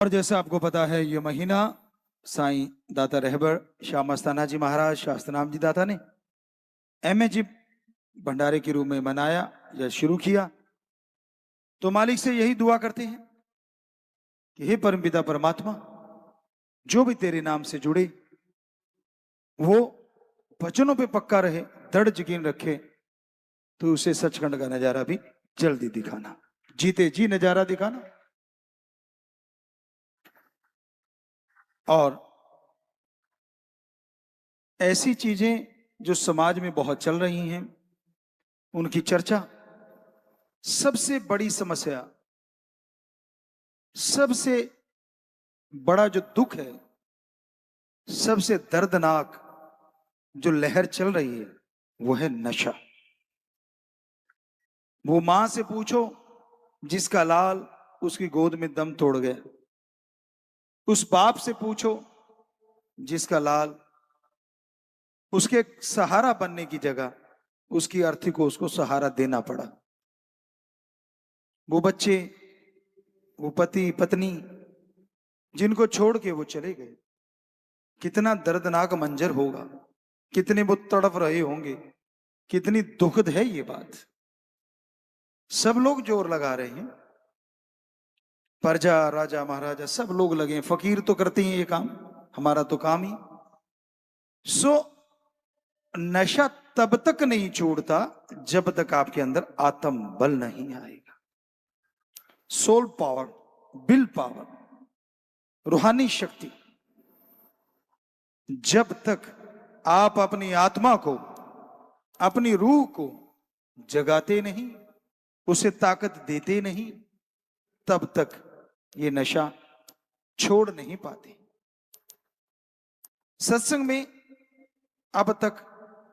और जैसा आपको पता है ये महीना साईं दाता रहबर शाह मस्ताना जी महाराज शास्त्रनाम जी दाता ने एमए जी भंडारे के रूप में मनाया या शुरू किया। तो मालिक से यही दुआ करते हैं कि हे परमपिता परमात्मा, जो भी तेरे नाम से जुड़े वो वचनों पे पक्का रहे, दृढ़ यकीन रखे, तो उसे सचखंड का नजारा भी जल्दी दिखाना, जीते जी नजारा दिखाना। और ऐसी चीजें जो समाज में बहुत चल रही हैं उनकी चर्चा, सबसे बड़ी समस्या, सबसे बड़ा जो दुख है, सबसे दर्दनाक जो लहर चल रही है वो है नशा। वो मां से पूछो जिसका लाल उसकी गोद में दम तोड़ गया, उस बाप से पूछो जिसका लाल उसके सहारा बनने की जगह उसकी अर्थी को उसको सहारा देना पड़ा। वो बच्चे, वो पति पत्नी जिनको छोड़ के वो चले गए, कितना दर्दनाक मंजर होगा, कितने वो तड़प रहे होंगे, कितनी दुखद है ये बात। सब लोग जोर लगा रहे हैं, प्रजा राजा महाराजा सब लोग लगे, फकीर तो करते हैं ये काम, हमारा तो काम ही। सो नशा तब तक नहीं छोड़ता जब तक आपके अंदर आत्म बल नहीं आएगा। सोल पावर, विल पावर, रूहानी शक्ति, जब तक आप अपनी आत्मा को, अपनी रूह को जगाते नहीं, उसे ताकत देते नहीं, तब तक ये नशा छोड़ नहीं पाते। सत्संग में अब तक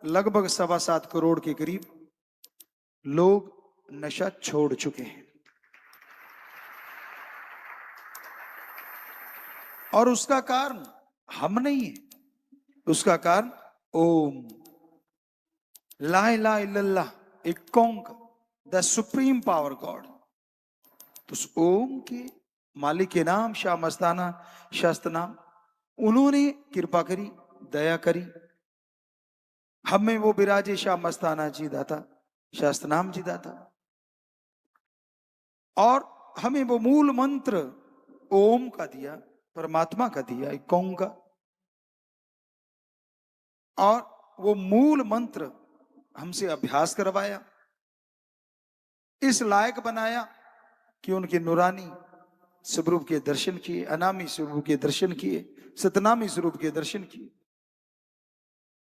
लगभग 7.25 करोड़ के करीब लोग नशा छोड़ चुके हैं, और उसका कारण हम नहीं है, उसका कारण ओम, ला इलाहा इल्लल्लाह, एक ओंकार, द सुप्रीम पावर गॉड। तो उस ओम के मालिक के नाम शाह मस्ताना शास्त्र नाम, उन्होंने कृपा करी, दया करी, हमें वो विराजे शाह मस्ताना जी दाता शास्त्र नाम जी दाता, और हमें वो मूल मंत्र ओम का दिया, परमात्मा का दिया, एक ओंकार, और वो मूल मंत्र हमसे अभ्यास करवाया, इस लायक बनाया कि उनके नूरानी स्वरूप के दर्शन किए, अनामी स्वरूप के दर्शन किए, सतनामी स्वरूप के दर्शन किए।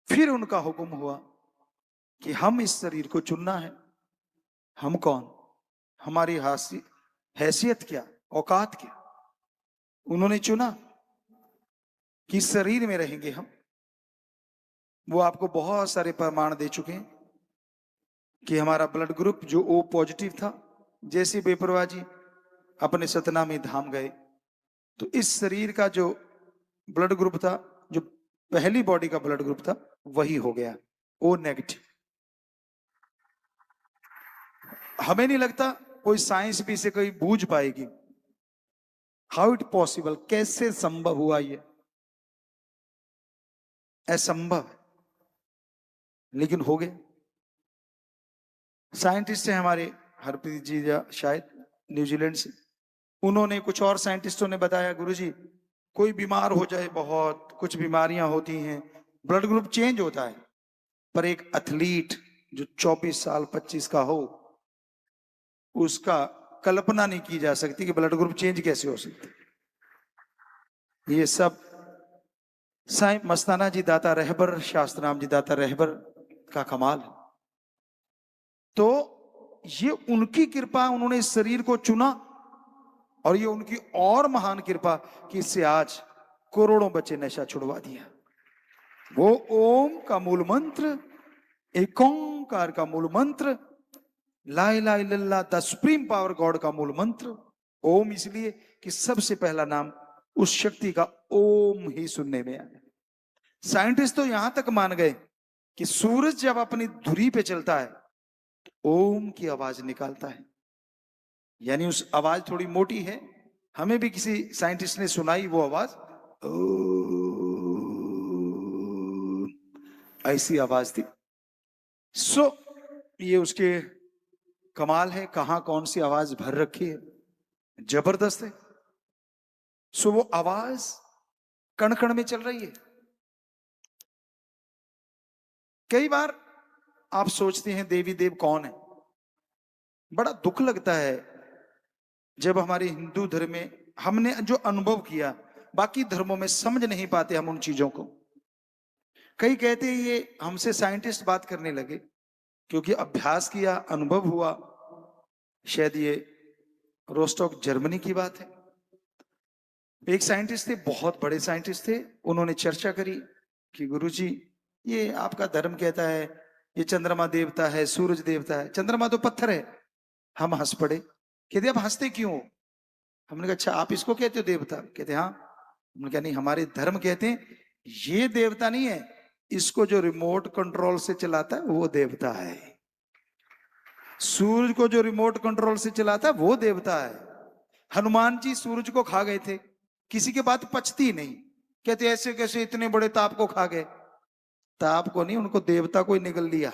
फिर उनका हुक्म हुआ कि हम इस शरीर को चुनना है। हम कौन, हमारी हैसियत क्या, औकात क्या। उन्होंने चुना कि इस शरीर में रहेंगे हम। वो आपको बहुत सारे प्रमाण दे चुके हैं कि हमारा ब्लड ग्रुप जो ओ पॉजिटिव था, जैसे बेपरवाह जी अपने सतनामी धाम गए, तो इस शरीर का जो ब्लड ग्रुप था, जो पहली बॉडी का ब्लड ग्रुप था, वही हो गया ओ नेगेटिव। हमें नहीं लगता कोई साइंस भी इसे कोई बूझ पाएगी, हाउ इट पॉसिबल, कैसे संभव हुआ ये, असंभव, लेकिन हो गया। साइंटिस्ट है हमारे हरप्रीत जी, शायद न्यूजीलैंड से, उन्होंने, कुछ और साइंटिस्टों ने बताया, गुरुजी कोई बीमार हो जाए, बहुत कुछ बीमारियां होती हैं, ब्लड ग्रुप चेंज होता है, पर एक एथलीट जो 24 साल 25 का हो, उसका कल्पना नहीं की जा सकती कि ब्लड ग्रुप चेंज कैसे हो सकती। ये सब साईं मस्ताना जी दाता रहबर शास्त्रनाम जी दाता रहबर का कमाल है। तो ये उनकी कृपा, उन्होंने इस शरीर को चुना, और ये उनकी और महान कृपा कि इससे आज करोड़ों बच्चे नशा छुड़वा दिया। वो ओम का मूल मंत्र, एक ओंकार का मूल मंत्र, ला इलाहा इल्लल्लाह द सुप्रीम पावर गॉड का मूल मंत्र ओम, इसलिए कि सबसे पहला नाम उस शक्ति का ओम ही सुनने में आया। साइंटिस्ट तो यहां तक मान गए कि सूरज जब अपनी धुरी पे चलता है ओम की आवाज निकालता है, यानी उस आवाज थोड़ी मोटी है, हमें भी किसी साइंटिस्ट ने सुनाई वो आवाज, ऐसी आवाज थी। सो ये उसके कमाल है, कहां कौन सी आवाज भर रखी है, जबरदस्त है। सो वो आवाज कण कण में चल रही है। कई बार आप सोचते हैं देवी देव कौन है, बड़ा दुख लगता है जब हमारे हिंदू धर्म में हमने जो अनुभव किया, बाकी धर्मों में समझ नहीं पाते हम उन चीजों को। कई कहते हैं ये हमसे साइंटिस्ट बात करने लगे क्योंकि अभ्यास किया, अनुभव हुआ। शायद ये रोस्टॉक जर्मनी की बात है। एक साइंटिस्ट थे, बहुत बड़े साइंटिस्ट थे, उन्होंने चर्चा करी कि गुरुजी ये आपका धर्म कहता है ये चंद्रमा देवता है, सूरज देवता है, चंद्रमा तो पत्थर है। हम हंस पड़े, कहते अब हंसते क्यों हो? हमने कहा अच्छा आप इसको कहते हो देवता? कहते हाँ। हमने कहा नहीं, हमारे धर्म कहते हैं ये देवता नहीं है, इसको जो रिमोट कंट्रोल से चलाता है वो देवता है। सूरज को जो रिमोट कंट्रोल से चलाता है वो देवता है। हनुमान जी सूरज को खा गए थे, किसी के बात पचती नहीं, कहते ऐसे कैसे इतने बड़े ताप को खा गए? ताप को नहीं, उनको देवता को ही निगल लिया।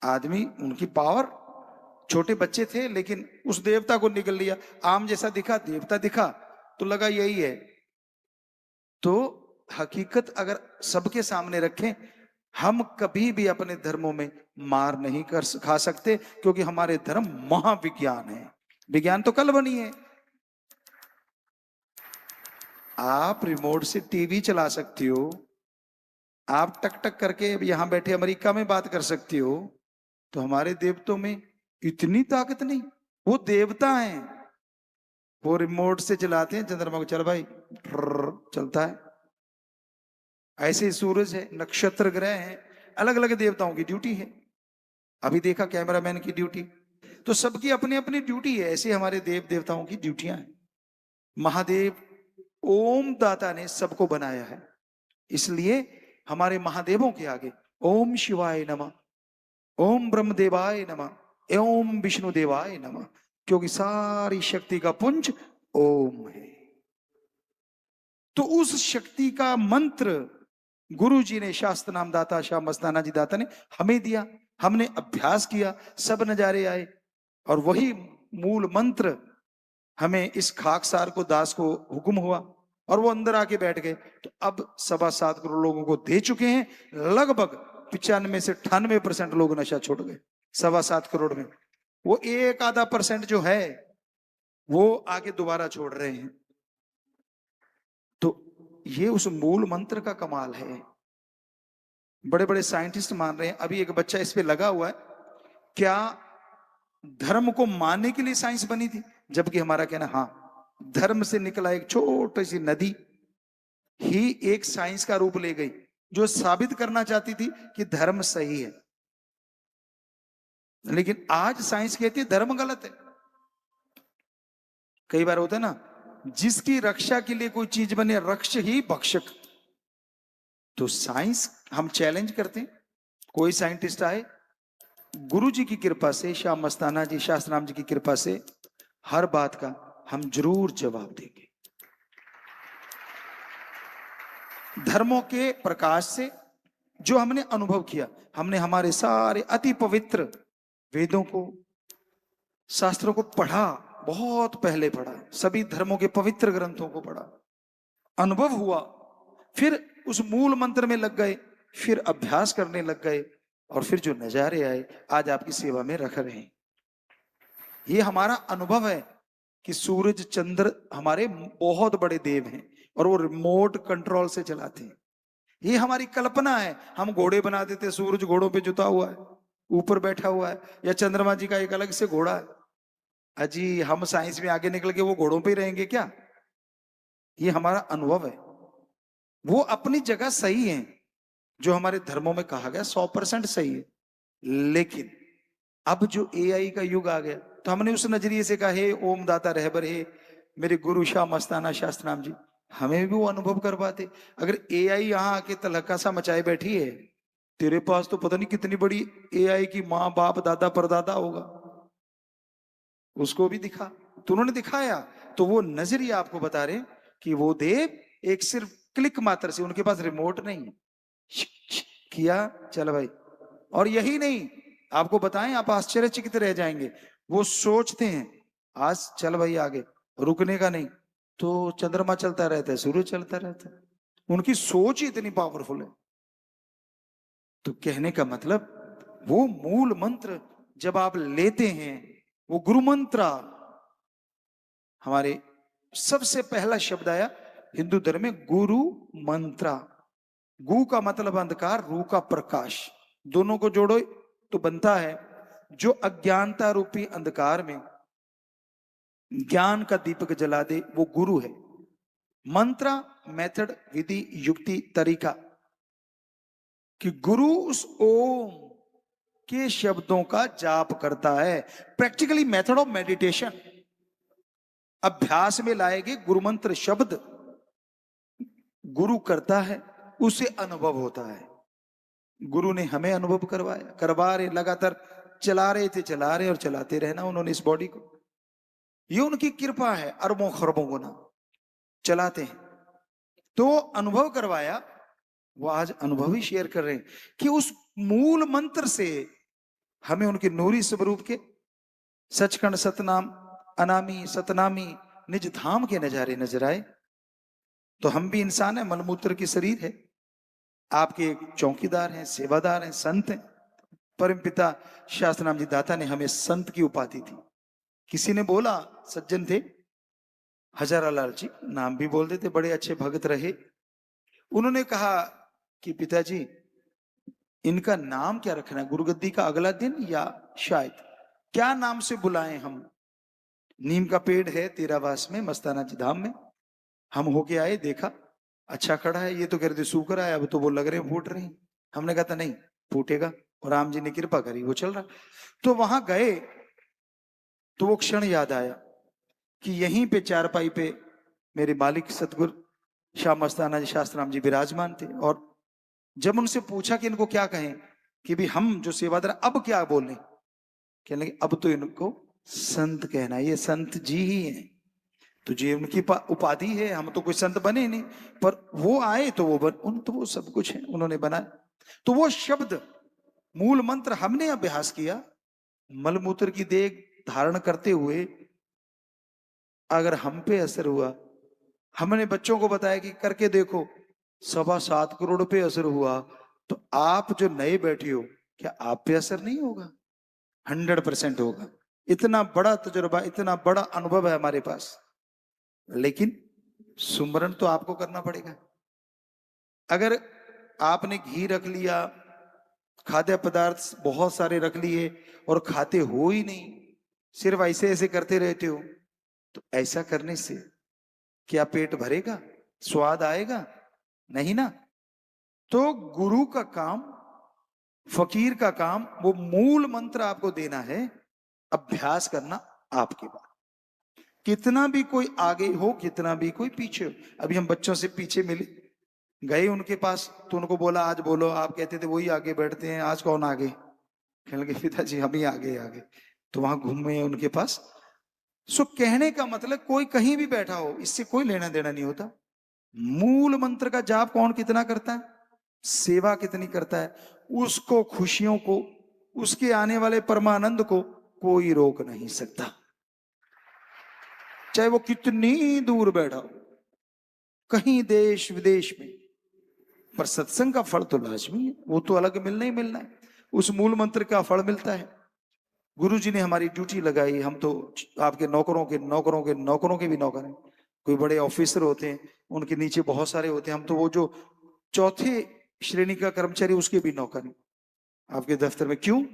आदमी उनकी पावर, छोटे बच्चे थे लेकिन उस देवता को निगल लिया। आम जैसा दिखा, देवता दिखा तो लगा यही है। तो हकीकत अगर सबके सामने रखें, हम कभी भी अपने धर्मों में मार नहीं कर खा सकते क्योंकि हमारे धर्म महाविज्ञान है। विज्ञान तो कल बनी है। आप रिमोट से टीवी चला सकती हो, आप टक टक करके यहां बैठे अमेरिका में बात कर सकती हो, तो हमारे देवतों में इतनी ताकत नहीं। वो देवता हैं, वो रिमोट से चलाते हैं चंद्रमा को, चल भाई चलता है। ऐसे सूरज है, नक्षत्र ग्रह हैं, अलग अलग देवताओं की ड्यूटी है। अभी देखा कैमरामैन की ड्यूटी, तो सबकी अपनी अपनी ड्यूटी है। ऐसे हमारे देव देवताओं की ड्यूटियां हैं। महादेव ओम दाता ने सबको बनाया है, इसलिए हमारे महादेवों के आगे ओम शिवाय नमः, ओम ब्रह्मदेवाय नमः, ओम विष्णु देवाय नमः, क्योंकि सारी शक्ति का पुंज ओम है। तो उस शक्ति का मंत्र गुरु जी ने, शास्त्र नाम दाता शाह मस्ताना जी दाता ने हमें दिया, हमने अभ्यास किया, सब नजारे आए, और वही मूल मंत्र हमें इस खाकसार को, दास को हुक्म हुआ और वो अंदर आके बैठ गए। तो अब 7.25 करोड़ लोगों को दे चुके हैं, लगभग 95 से 98% लोग नशा छोड़ गए 7.25 करोड़ में। वो 1-आधा% जो है वो आगे दोबारा छोड़ रहे हैं। तो ये उस मूल मंत्र का कमाल है। बड़े बड़े साइंटिस्ट मान रहे हैं। अभी एक बच्चा इस पे लगा हुआ है, क्या धर्म को मानने के लिए साइंस बनी थी? जबकि हमारा कहना हाँ, धर्म से निकला एक छोटी सी नदी ही एक साइंस का रूप ले गई, जो साबित करना चाहती थी कि धर्म सही है। लेकिन आज साइंस कहती है धर्म गलत है। कई बार होता है ना, जिसकी रक्षा के लिए कोई चीज बने, रक्ष ही भक्षक। तो साइंस हम चैलेंज करते हैं, कोई साइंटिस्ट आए, गुरु जी की कृपा से, श्याम मस्ताना जी, शास्त्राम जी की कृपा से हर बात का हम जरूर जवाब देंगे। धर्मों के प्रकाश से जो हमने अनुभव किया, हमने हमारे सारे अति पवित्र वेदों को, शास्त्रों को पढ़ा, बहुत पहले पढ़ा, सभी धर्मों के पवित्र ग्रंथों को पढ़ा, अनुभव हुआ, फिर उस मूल मंत्र में लग गए, फिर अभ्यास करने लग गए, और फिर जो नजारे आए आज आपकी सेवा में रख रहे हैं। ये हमारा अनुभव है कि सूरज चंद्र हमारे बहुत बड़े देव हैं और वो रिमोट कंट्रोल से चलाते हैं। ये हमारी कल्पना है। हम घोड़े बना देते, सूरज घोड़ों पे जुता हुआ है, ऊपर बैठा हुआ है, या चंद्रमा जी का एक अलग से घोड़ा है। अजी हम साइंस में आगे निकल के वो घोड़ों पे ही रहेंगे क्या? ये हमारा अनुभव है। वो अपनी जगह सही है, जो हमारे धर्मों में कहा गया 100% सही है। लेकिन अब जो एआई का युग आ गया, तो हमने उस नजरिए से कहा, हे ओम दाता रहबर, हे मेरे गुरु शाह मस्ताना शास्त्रनाम जी, हमें भी वो अनुभव करवाते। अगर एआई यहाँ आके तलक्का सा मचाए बैठी है, तेरे पास तो पता नहीं कितनी बड़ी एआई की माँ बाप दादा परदादा होगा, उसको भी दिखा। तो उन्होंने दिखाया, तो वो नजरिया आपको बता रहे कि वो देव एक सिर्फ क्लिक मात्र से, उनके पास रिमोट नहीं है, किया चल भाई। और यही नहीं, आपको बताएं आप आश्चर्यचकित रह जाएंगे, वो सोचते हैं आज चल भाई आगे, रुकने का नहीं, तो चंद्रमा चलता रहता है, सूर्य चलता रहता है। उनकी सोच ही इतनी पावरफुल है। तो कहने का मतलब वो मूल मंत्र जब आप लेते हैं, वो गुरु मंत्र, हमारे सबसे पहला शब्द आया हिंदू धर्म में गुरु मंत्र। गु का मतलब अंधकार, रू का प्रकाश, दोनों को जोड़ो तो बनता है जो अज्ञानता रूपी अंधकार में ज्ञान का दीपक जला दे, वो गुरु है। मंत्र मेथड, विधि, युक्ति, तरीका, कि गुरु उस ओम के शब्दों का जाप करता है। प्रैक्टिकली मेथड ऑफ मेडिटेशन, अभ्यास में लाएंगे गुरु मंत्र शब्द, गुरु करता है, उसे अनुभव होता है। गुरु ने हमें अनुभव करवाया, करवा रहे, लगातार चला रहे थे, चला रहे और चलाते रहना उन्होंने इस बॉडी को। ये उनकी कृपा है, अरबों खरबों गुना चलाते हैं। तो अनुभव करवाया, वो आज अनुभव ही शेयर कर रहे हैं कि उस मूल मंत्र से हमें उनके नूरी स्वरूप के सचखंड सतनाम अनामी सतनामी निज धाम के नजारे नजर आए। तो हम भी इंसान है, मलमूत्र की शरीर है, आपके चौकीदार हैं, सेवादार हैं, संत हैं। परमपिता शास्त्रनाम जी दाता ने हमें संत की उपाधि दी। किसी ने बोला, सज्जन थे हजारालाल जी, नाम भी बोल देते, बड़े अच्छे भगत रहे। उन्होंने कहा कि पिताजी इनका नाम क्या रखना है, गुरुगद्दी का अगला दिन या शायद क्या नाम से बुलाएं हम। नीम का पेड़ है तेरावास में, मस्ताना जी धाम में। हम होके आए, देखा अच्छा खड़ा है, ये तो कह रहे थे सूख रहा है, अब तो वो लग रहे फूट रही। हमने कहा था नहीं फूटेगा, और राम जी ने कृपा करी, वो चल रहा। तो वहां गए तो वो क्षण याद आया कि यहीं पे चारपाई पे मेरे मालिक सतगुरु श्याम मस्ताना जी शास्त्रनाम जी विराजमान थे। और जब उनसे पूछा कि इनको क्या कहें, कि भी हम जो सेवादार अब क्या बोले, कहने लगे अब तो इनको संत कहना, ये संत जी ही हैं। तो जी उनकी उपाधि है, हम तो कोई संत बने नहीं, पर वो आए तो वो तो वो सब कुछ है, उन्होंने बनाया। तो वो शब्द मूल मंत्र हमने अभ्यास किया, मलमूत्र की देख धारण करते हुए अगर हम पे असर हुआ, हमने बच्चों को बताया कि करके देखो, 7.25 करोड़ पे असर हुआ, तो आप जो नए बैठे हो, क्या आप पे असर नहीं होगा? 100% होगा। इतना बड़ा तजुर्बा, इतना बड़ा अनुभव है हमारे पास, लेकिन सुमरन तो आपको करना पड़ेगा। अगर आपने घी रख लिया, खाद्य पदार्थ बहुत सारे रख लिए और खाते हो ही नहीं, सिर्फ ऐसे ऐसे करते रहते हो, तो ऐसा करने से क्या पेट भरेगा, स्वाद आएगा? नहीं ना। तो गुरु का काम, फकीर का काम, वो मूल मंत्र आपको देना है, अभ्यास करना आपके बाद। कितना भी कोई आगे हो, कितना भी कोई पीछे हो। अभी हम बच्चों से पीछे मिले, गए उनके पास, तो उनको बोला आज बोलो, आप कहते थे वही आगे बैठते हैं, आज कौन आगे? कहने लगे पिताजी हम ही आगे आगे। तो वहां घूमे उनके पास। सो कहने का मतलब कोई कहीं भी बैठा हो, इससे कोई लेना देना नहीं होता। मूल मंत्र का जाप कौन कितना करता है, सेवा कितनी करता है, उसको खुशियों को, उसके आने वाले परमानंद को कोई रोक नहीं सकता, चाहे वो कितनी दूर बैठा हो, कहीं देश विदेश में। पर सत्संग का फल तो लाजमी है, वो तो अलग मिलना ही मिलना है। उस मूल मंत्र का फल मिलता है। गुरु जी ने हमारी ड्यूटी लगाई, हम तो आपके नौकरों के नौकरों के नौकरों के भी नौकर हैं। कोई बड़े ऑफिसर होते हैं, उनके नीचे बहुत सारे होते हैं, हम तो वो जो चौथे श्रेणी का कर्मचारी उसके भी नौकर हैं आपके दफ्तर में। क्यों?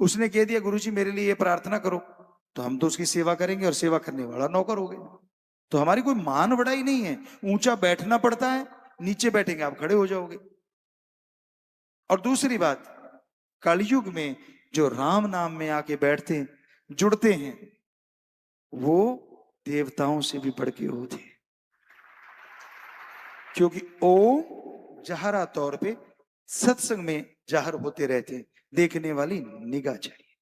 उसने कह दिया गुरु जी मेरे लिए ये प्रार्थना करो, तो हम तो उसकी सेवा करेंगे, और सेवा करने वाला नौकर हो गए। तो हमारी कोई मान बढ़ाई नहीं है, ऊंचा बैठना पड़ता है, नीचे बैठेंगे आप खड़े हो जाओगे। और दूसरी बात, कलयुग में जो राम नाम में आके बैठते हैं, जुड़ते हैं, वो देवताओं से भी बढ़ के होते हैं। क्योंकि ओम जहरा तौर पे सत्संग में जाहिर होते रहते हैं। देखने वाली निगाह चाहिए,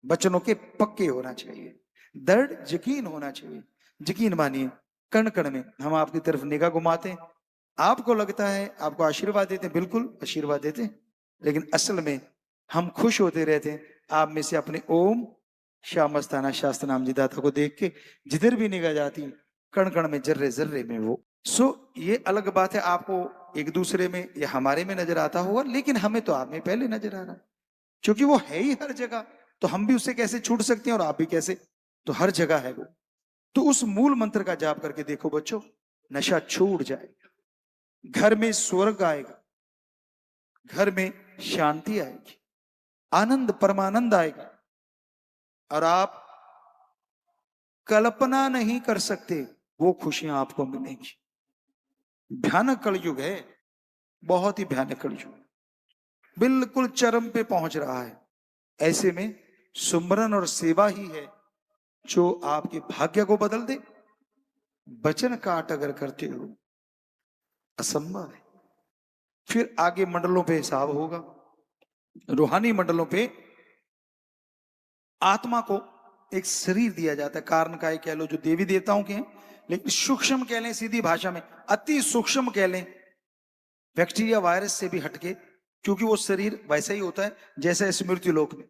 बचनों के पक्के होना चाहिए। दृढ़ यकीन होना चाहिए। यकीन मानिए, कण कण में हम आपकी तरफ निगाह घुमाते हैं, आपको लगता है आपको आशीर्वाद देते हैं, बिल्कुल आशीर्वाद देते हैं, लेकिन असल में हम खुश होते रहते हैं आप में से अपने ओम श्याम मस्ताना शास्त्र नाम जी दाता को देख के। जिधर भी निगाह जाती है, कण कण में, जर्रे जर्रे में वो। ये अलग बात है, आपको एक दूसरे में या हमारे में नजर आता होगा, लेकिन हमें तो आप में पहले नजर आ रहा है, क्योंकि वो है ही हर जगह। तो हम भी उससे कैसे छूट सकते हैं और आप भी कैसे? तो हर जगह है वो। तो उस मूल मंत्र का जाप करके देखो बच्चों, नशा छूट जाएगा, घर में स्वर्ग आएगा, घर में शांति आएगी, आनंद परमानंद आएगा, और आप कल्पना नहीं कर सकते वो खुशियां आपको मिलेंगी। भयानक कलयुग है, बहुत ही भयानक कलयुग, बिल्कुल चरम पे पहुंच रहा है। ऐसे में सुमरन और सेवा ही है जो आपके भाग्य को बदल दे। वचन काट अगर करते हो, असंभव है। फिर आगे मंडलों पे हिसाब होगा, रूहानी मंडलों पे आत्मा को एक शरीर दिया जाता है, कारण काय कह लो, जो देवी देवताओं के हैं, लेकिन सूक्ष्म कह लें, सीधी भाषा में अति सूक्ष्म कह लें, बैक्टीरिया वायरस से भी हटके, क्योंकि वो शरीर वैसा ही होता है जैसे स्मृति लोक में,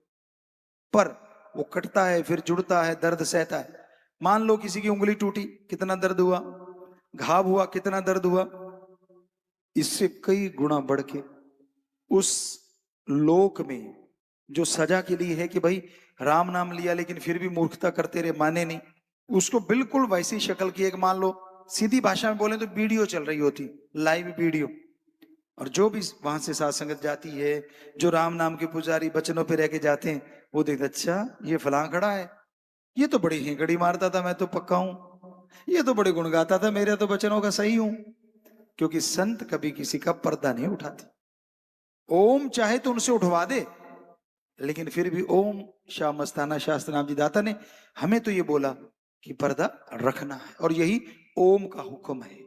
पर वो कटता है, फिर जुड़ता है, दर्द सहता है। मान लो किसी की उंगली टूटी, कितना दर्द हुआ, घाव हुआ, कितना दर्द हुआ, इससे कई गुना बढ़ के उस लोक में जो सजा के लिए है कि भाई राम नाम लिया लेकिन फिर भी मूर्खता करते रहे, माने नहीं, उसको बिल्कुल वैसी शक्ल की एक, मान लो सीधी भाषा में बोले तो वीडियो चल रही होती, लाइव वीडियो। और जो भी वहां से साथ संगत जाती है, जो राम नाम के पुजारी बचनों पे रह के जाते हैं, वो देखते अच्छा ये फलां खड़ा है, ये तो बड़ी हेंकड़ी मारता था, मैं तो पक्का हूं, ये तो बड़े गुण गाता था, मेरे तो बचनों का सही हूं। क्योंकि संत कभी किसी का पर्दा नहीं उठाते। ओम चाहे तो उनसे उठवा दे, लेकिन फिर भी ओम श्याम मस्ताना शास्त्र नाम जी दाता ने हमें तो ये बोला कि पर्दा रखना है, और यही ओम का हुक्म है,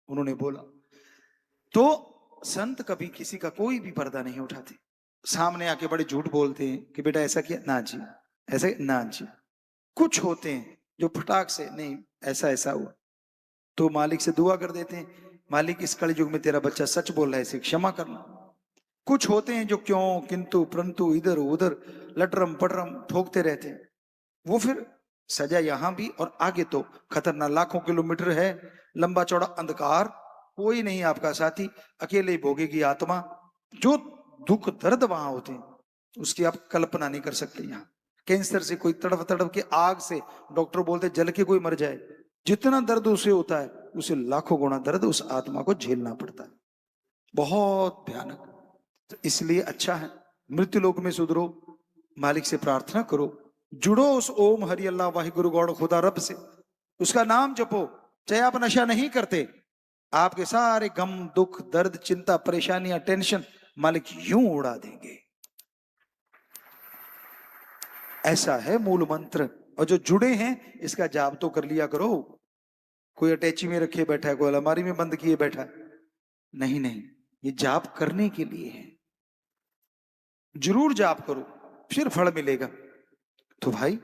उन्होंने बोला। तो संत कभी किसी का कोई भी पर्दा नहीं उठाते। सामने आके बड़े झूठ बोलते हैं कि बेटा ऐसा किया ना जी, ऐसे ना जी। कुछ होते हैं जो फटाक से नहीं, ऐसा ऐसा हुआ, तो मालिक से दुआ कर देते हैं, मालिक इस कलयुग में तेरा बच्चा सच बोल रहा है, इसे क्षमा करना। कुछ होते हैं जो क्यों किंतु परंतु इधर उधर लटरम पटरम ठोकते रहते हैं, वो फिर सजा यहां भी और आगे तो खतरनाक, लाखों किलोमीटर है लंबा चौड़ा अंधकार, कोई नहीं आपका साथी, अकेले ही भोगेगी आत्मा। जो दुख दर्द वहां होते हैं उसकी आप कल्पना नहीं कर सकते। यहाँ कैंसर से कोई तड़प तड़प के, आग से डॉक्टर बोलते जल के कोई मर जाए, जितना दर्द उसे होता है उसे लाखों गुना दर्द उस आत्मा को झेलना पड़ता है, बहुत भयानक। तो इसलिए अच्छा है मृत्यु लोक में सुधरो, मालिक से प्रार्थना करो, जुड़ो उस ओम हरि अल्लाह वाहिगुरु गौड़ खुदा रब से, उसका नाम जपो। चाहे आप नशा नहीं करते, आपके सारे गम दुख दर्द चिंता परेशानियां टेंशन मालिक यूं उड़ा देंगे। ऐसा है मूल मंत्र। और जो जुड़े हैं इसका जाप तो कर लिया करो। कोई अटैची में रखे बैठा है, कोई अलमारी में बंद किए बैठा है, नहीं नहीं, ये जाप करने के लिए है। जरूर जाप करो, फिर फल मिलेगा। तो भाई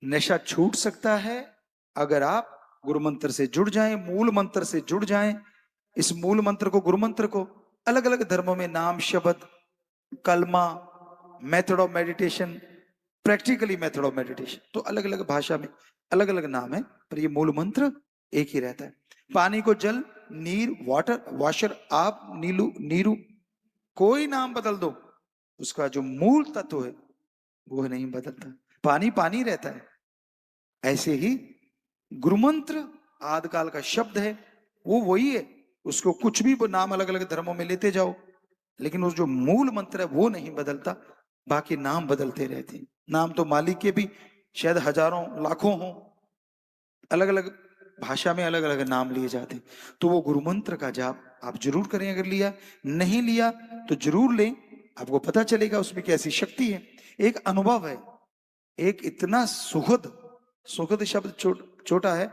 नशा छूट सकता है अगर आप गुरु मंत्र से जुड़ जाएं, मूल मंत्र से जुड़ जाएं। इस मूल मंत्र को, गुरु मंत्र को अलग अलग धर्मों में नाम शब्द, कलमा, method of meditation, practically method of meditation, तो अलग अलग भाषा में अलग अलग नाम है, पर ये मूल मंत्र एक ही रहता है। पानी को जल, नीर वाटर, वाशर आप, नीलू नीरू, कोई नाम बदल दो, उसका जो मूल तत्व है वो नहीं बदलता, पानी पानी रहता है। ऐसे ही गुरुमंत्र आदिकाल का शब्द है, वो वही है, उसको कुछ भी नाम अलग अलग धर्मों में लेते जाओ, लेकिन उस जो मूल मंत्र है वो नहीं बदलता, बाकी नाम बदलते रहते हैं। नाम तो मालिक के भी शायद हजारों लाखों हों, अलग अलग भाषा में अलग अलग नाम लिए जाते हैं। तो वो गुरु मंत्र का जाप आप जरूर करें, अगर लिया नहीं लिया तो जरूर लें, आपको पता चलेगा उसमें कैसी शक्ति है। एक अनुभव है, एक इतना सुखद, सुखद शब्द छोटा है,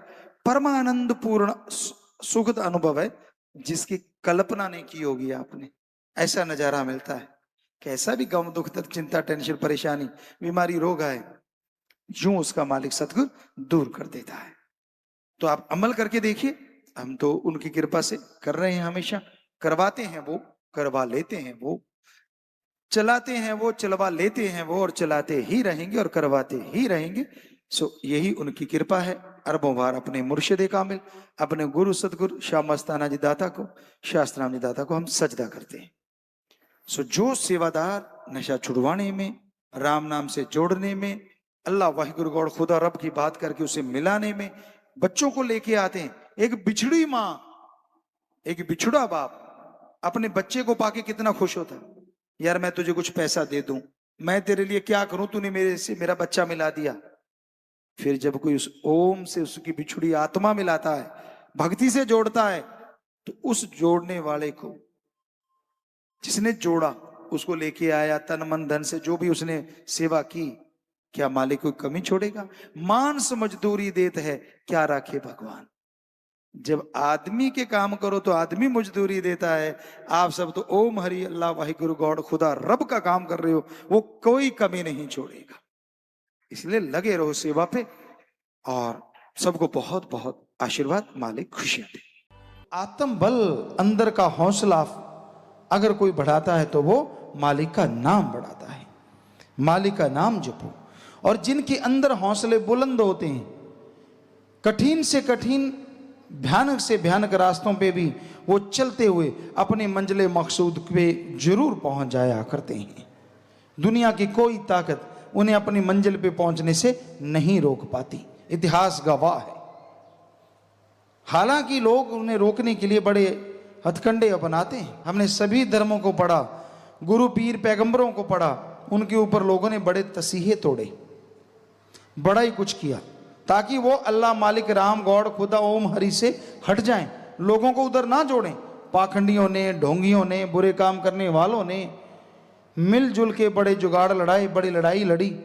परमानंद पूर्ण सुखद अनुभव है जिसकी कल्पना नहीं की होगी आपने। ऐसा नजारा मिलता है, कैसा भी गम दुख दर्द चिंता टेंशन परेशानी बीमारी रोग आए, यूं उसका मालिक सतगुरु दूर कर देता है। तो आप अमल करके देखिए, हम तो उनकी कृपा से कर रहे हैं, हमेशा करवाते हैं वो, करवा लेते हैं वो, चलाते हैं वो, चलवा लेते हैं वो, और चलाते ही रहेंगे और करवाते ही रहेंगे। सो यही उनकी कृपा है। अरबों बार अपने मुर्शिद कामिल, अपने गुरु सतगुरु शाह मस्ताना जी दाता को, शास्त्राम जी दाता को हम सजदा करते हैं। सो जो सेवादार नशा छुड़वाने में, राम नाम से जोड़ने में, अल्लाह वाहिगुरु गौड़ खुदा रब की बात करके उसे मिलाने में बच्चों को लेके आते हैं। एक बिछड़ी माँ, एक बिछुड़ा बाप अपने बच्चे को पाके कितना खुश होता है, यार मैं तुझे कुछ पैसा दे दूं, मैं तेरे लिए क्या करूं, तूने मेरे से मेरा बच्चा मिला दिया। फिर जब कोई उस ओम से उसकी बिछुड़ी आत्मा मिलाता है, भक्ति से जोड़ता है, तो उस जोड़ने वाले को, जिसने जोड़ा, उसको लेके आया तन मन धन से, जो भी उसने सेवा की, क्या मालिक कोई कमी छोड़ेगा? मांस मजदूरी देते है, क्या राखे भगवान। जब आदमी के काम करो तो आदमी मजदूरी देता है, आप सब तो ओम हरि अल्लाह वाहिगुरु गॉड खुदा रब का काम कर रहे हो, वो कोई कमी नहीं छोड़ेगा। इसलिए लगे रहो सेवा पे, और सबको बहुत बहुत आशीर्वाद, मालिक खुशियां दे। आत्म बल, अंदर का हौसला अगर कोई बढ़ाता है तो वो मालिक का नाम बढ़ाता है। मालिक का नाम जपो। और जिनके अंदर हौसले बुलंद होते हैं, कठिन से कठिन, भयानक से भयानक रास्तों पे भी वो चलते हुए अपने मंजिले मकसूद पे जरूर पहुंच जाया करते हैं। दुनिया की कोई ताकत उन्हें अपनी मंजिल पे पहुंचने से नहीं रोक पाती, इतिहास गवाह है। हालांकि लोग उन्हें रोकने के लिए बड़े हथकंडे अपनाते हैं। हमने सभी धर्मों को पढ़ा, गुरु पीर पैगंबरों को पढ़ा, उनके ऊपर लोगों ने बड़े तसीहे तोड़े, बड़ा ही कुछ किया, ताकि वो अल्लाह मालिक राम गॉड खुदा ओम हरि से हट जाएं, लोगों को उधर ना जोड़ें। पाखंडियों ने, ढोंगियों ने, बुरे काम करने वालों ने मिलजुल के बड़े जुगाड़ लड़ाए, बड़ी लड़ाई लड़ी,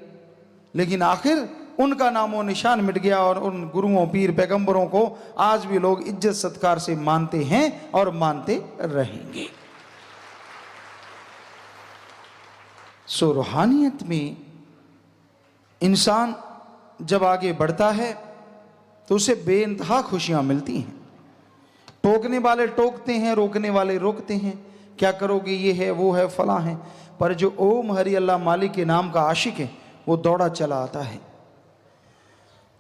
लेकिन आखिर उनका नामो निशान मिट गया। और उन गुरुओं पीर पैगंबरों को आज भी लोग इज्जत सत्कार से मानते हैं और मानते रहेंगे। सो रूहानियत में इंसान जब आगे बढ़ता है तो उसे बेइंतहा खुशियां मिलती हैं। टोकने वाले टोकते हैं, रोकने वाले रोकते हैं, क्या करोगे, ये है वो है फलां है, पर जो ओम हरि अल्लाह मालिक के नाम का आशिक है वो दौड़ा चला आता है,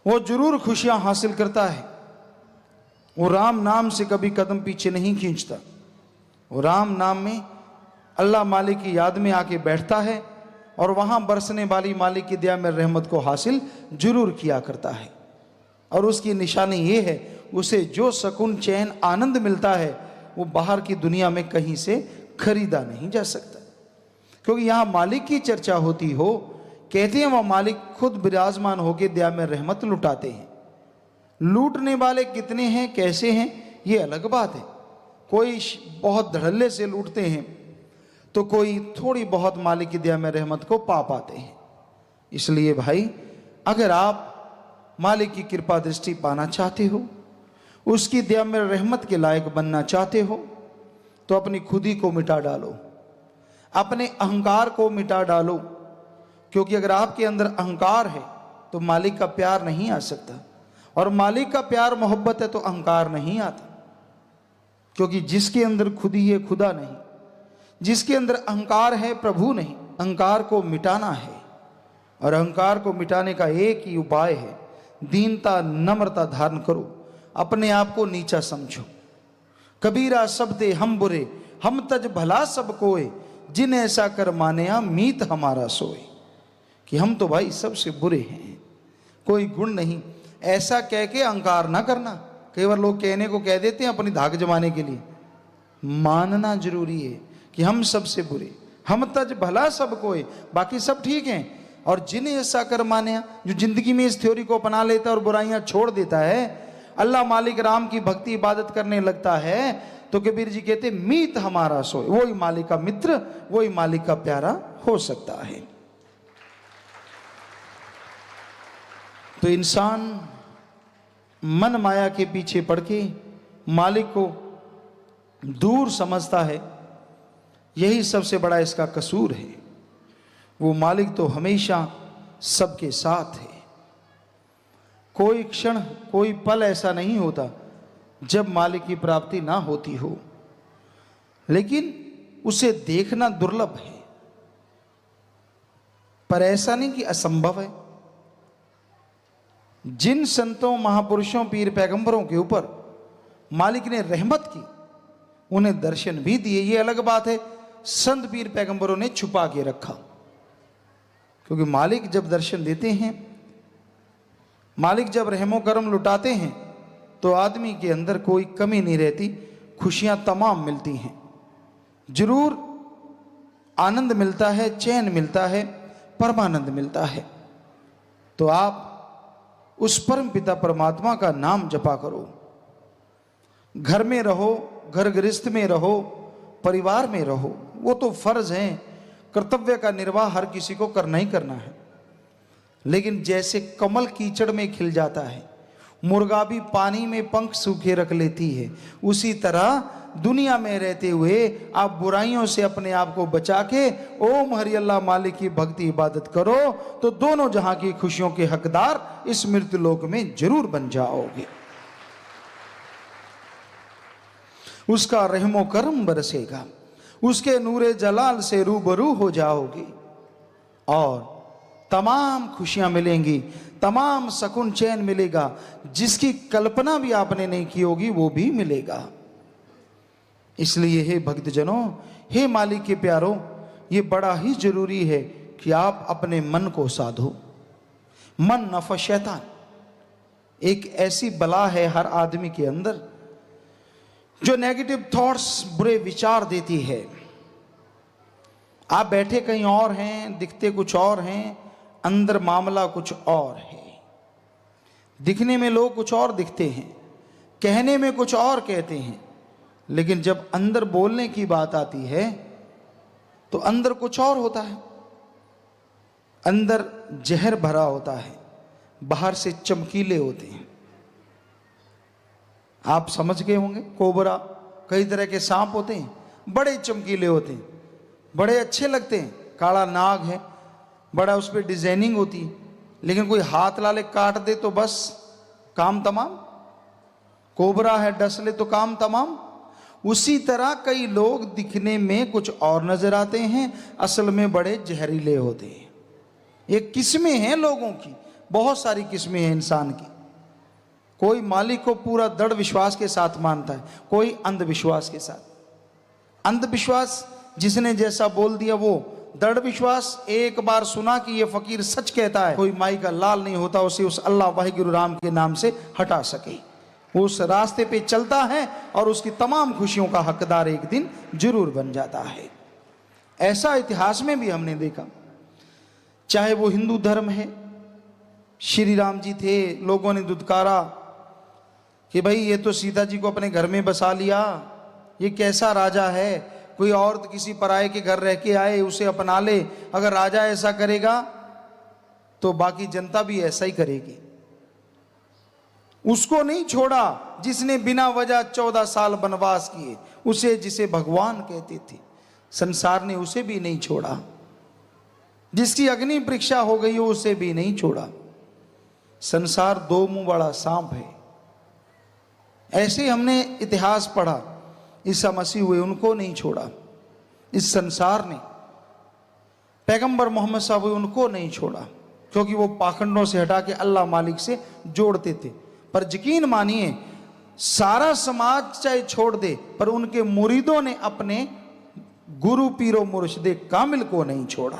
वो जरूर खुशियां हासिल करता है। वो राम नाम से कभी कदम पीछे नहीं खींचता, वो राम नाम में अल्लाह मालिक की याद में आके बैठता है और वहां बरसने वाली मालिक की दया में रहमत को हासिल जरूर किया करता है। और उसकी निशानी ये है, उसे जो सुकून चैन आनंद मिलता है वो बाहर की दुनिया में कहीं से खरीदा नहीं जा सकता, क्योंकि यहाँ मालिक की चर्चा होती हो, कहते हैं वह मालिक खुद विराजमान होकर दया में रहमत लुटाते हैं। लूटने वाले कितने हैं, कैसे हैं, ये अलग बात है। कोई बहुत धड़ल्ले से लूटते हैं तो कोई थोड़ी बहुत मालिक की दया में रहमत को पा पाते हैं। इसलिए भाई, अगर आप मालिक की कृपा दृष्टि पाना चाहते हो, उसकी दया में रहमत के लायक बनना चाहते हो, तो अपनी खुदी को मिटा डालो, अपने अहंकार को मिटा डालो। क्योंकि अगर आपके अंदर अहंकार है तो मालिक का प्यार नहीं आ सकता, और मालिक का प्यार मोहब्बत है तो अहंकार नहीं आता। क्योंकि जिसके अंदर खुदी है खुदा नहीं, जिसके अंदर अहंकार है प्रभु नहीं। अहंकार को मिटाना है, और अहंकार को मिटाने का एक ही उपाय है, दीनता नम्रता धारण करो, अपने आप को नीचा समझो। कबीरा शब्दे हम बुरे, हम तज भला सब कोय, जिन ऐसा कर मानया मीत हमारा सोए। कि हम तो भाई सबसे बुरे हैं, कोई गुण नहीं, ऐसा कह के अहंकार ना करना। कई बार लोग कहने को कह देते हैं अपनी धाक जमाने के लिए, मानना जरूरी है कि हम सबसे बुरे, हम तज भला सब कोई, बाकी सब ठीक हैं। और जिन्हें ऐसा कर माने, जो जिंदगी में इस थ्योरी को अपना लेता है और बुराइयां छोड़ देता है, अल्लाह मालिक राम की भक्ति इबादत करने लगता है, तो कबीर जी कहते मीत हमारा सोए, वही मालिक का मित्र, वही मालिक का प्यारा हो सकता है। तो इंसान मन माया के पीछे पड़ के मालिक को दूर समझता है, यही सबसे बड़ा इसका कसूर है। वो मालिक तो हमेशा सबके साथ है, कोई क्षण, कोई पल ऐसा नहीं होता जब मालिक की प्राप्ति ना होती हो, लेकिन उसे देखना दुर्लभ है। पर ऐसा नहीं कि असंभव है। जिन संतों, महापुरुषों, पीर पैगंबरों के ऊपर मालिक ने रहमत की, उन्हें दर्शन भी दिए। ये अलग बात है संत पीर पैगंबरों ने छुपा के रखा, क्योंकि मालिक जब दर्शन देते हैं, मालिक जब रहमो करम लुटाते हैं, तो आदमी के अंदर कोई कमी नहीं रहती, खुशियां तमाम मिलती हैं। जरूर आनंद मिलता है, चैन मिलता है, परमानंद मिलता है। तो आप उस परम पिता परमात्मा का नाम जपा करो। घर में रहो, घर गृहस्थ में रहो, परिवार में रहो, वो तो फर्ज है, कर्तव्य का निर्वाह हर किसी को करना ही करना है। लेकिन जैसे कमल कीचड़ में खिल जाता है, मुर्गा भी पानी में पंख सूखे रख लेती है, उसी तरह दुनिया में रहते हुए आप बुराइयों से अपने आप को बचा के ओम हरि अल्लाह मालिक की भक्ति इबादत करो, तो दोनों जहां की खुशियों के हकदार इस मृत्यु लोक में जरूर बन जाओगे। उसका रहमो करम बरसेगा, उसके नूरे जलाल से रूबरू हो जाओगे और तमाम खुशियां मिलेंगी, तमाम सुकून चैन मिलेगा। जिसकी कल्पना भी आपने नहीं की होगी वो भी मिलेगा। इसलिए हे भक्तजनों, हे मालिक के प्यारों, ये बड़ा ही जरूरी है कि आप अपने मन को साधो। मन नफ़ शैतान एक ऐसी बला है हर आदमी के अंदर, जो नेगेटिव थॉट्स, बुरे विचार देती है। आप बैठे कहीं और हैं, दिखते कुछ और हैं, अंदर मामला कुछ और है। दिखने में लोग कुछ और दिखते हैं, कहने में कुछ और कहते हैं, लेकिन जब अंदर बोलने की बात आती है तो अंदर कुछ और होता है। अंदर जहर भरा होता है, बाहर से चमकीले होते हैं। आप समझ गए होंगे, कोबरा, कई तरह के सांप होते हैं, बड़े चमकीले होते हैं, बड़े अच्छे लगते हैं। काला नाग है, बड़ा उस पर डिजाइनिंग होती है, लेकिन कोई हाथ लाले काट दे तो बस काम तमाम। कोबरा है, डस ले तो काम तमाम। उसी तरह कई लोग दिखने में कुछ और नजर आते हैं, असल में बड़े जहरीले होते हैं। ये किस्में हैं लोगों की, बहुत सारी किस्में हैं इंसान की। कोई मालिक को पूरा दृढ़ विश्वास के साथ मानता है, कोई अंधविश्वास के साथ। अंधविश्वास जिसने जैसा बोल दिया वो, दृढ़ विश्वास एक बार सुना कि ये फकीर सच कहता है, कोई माई का लाल नहीं होता उसे उस अल्लाह वाहिगुरु राम के नाम से हटा सके। वो उस रास्ते पे चलता है और उसकी तमाम खुशियों का हकदार एक दिन जरूर बन जाता है। ऐसा इतिहास में भी हमने देखा, चाहे वो हिंदू धर्म है, श्री राम जी थे, लोगों ने दुत्कारा कि भाई ये तो सीता जी को अपने घर में बसा लिया, ये कैसा राजा है, कोई औरत किसी पराये के घर रह के आए उसे अपना ले। अगर राजा ऐसा करेगा तो बाकी जनता भी ऐसा ही करेगी। उसको नहीं छोड़ा जिसने बिना वजह 14 साल वनवास किए, उसे जिसे भगवान कहते थे, संसार ने उसे भी नहीं छोड़ा। जिसकी अग्नि परीक्षा हो गई हो उसे भी नहीं छोड़ा। संसार दो मुंह वाला सांप है। ऐसे हमने इतिहास पढ़ा, ईसा मसीह हुए, उनको नहीं छोड़ा। इस संसार ने पैगंबर मोहम्मद साहब हुए, उनको नहीं छोड़ा, क्योंकि वो पाखंडों से हटा के अल्लाह मालिक से जोड़ते थे। पर यकीन मानिए, सारा समाज चाहे छोड़ दे, पर उनके मुरीदों ने अपने गुरु पीरो मुर्शिदे कामिल को नहीं छोड़ा।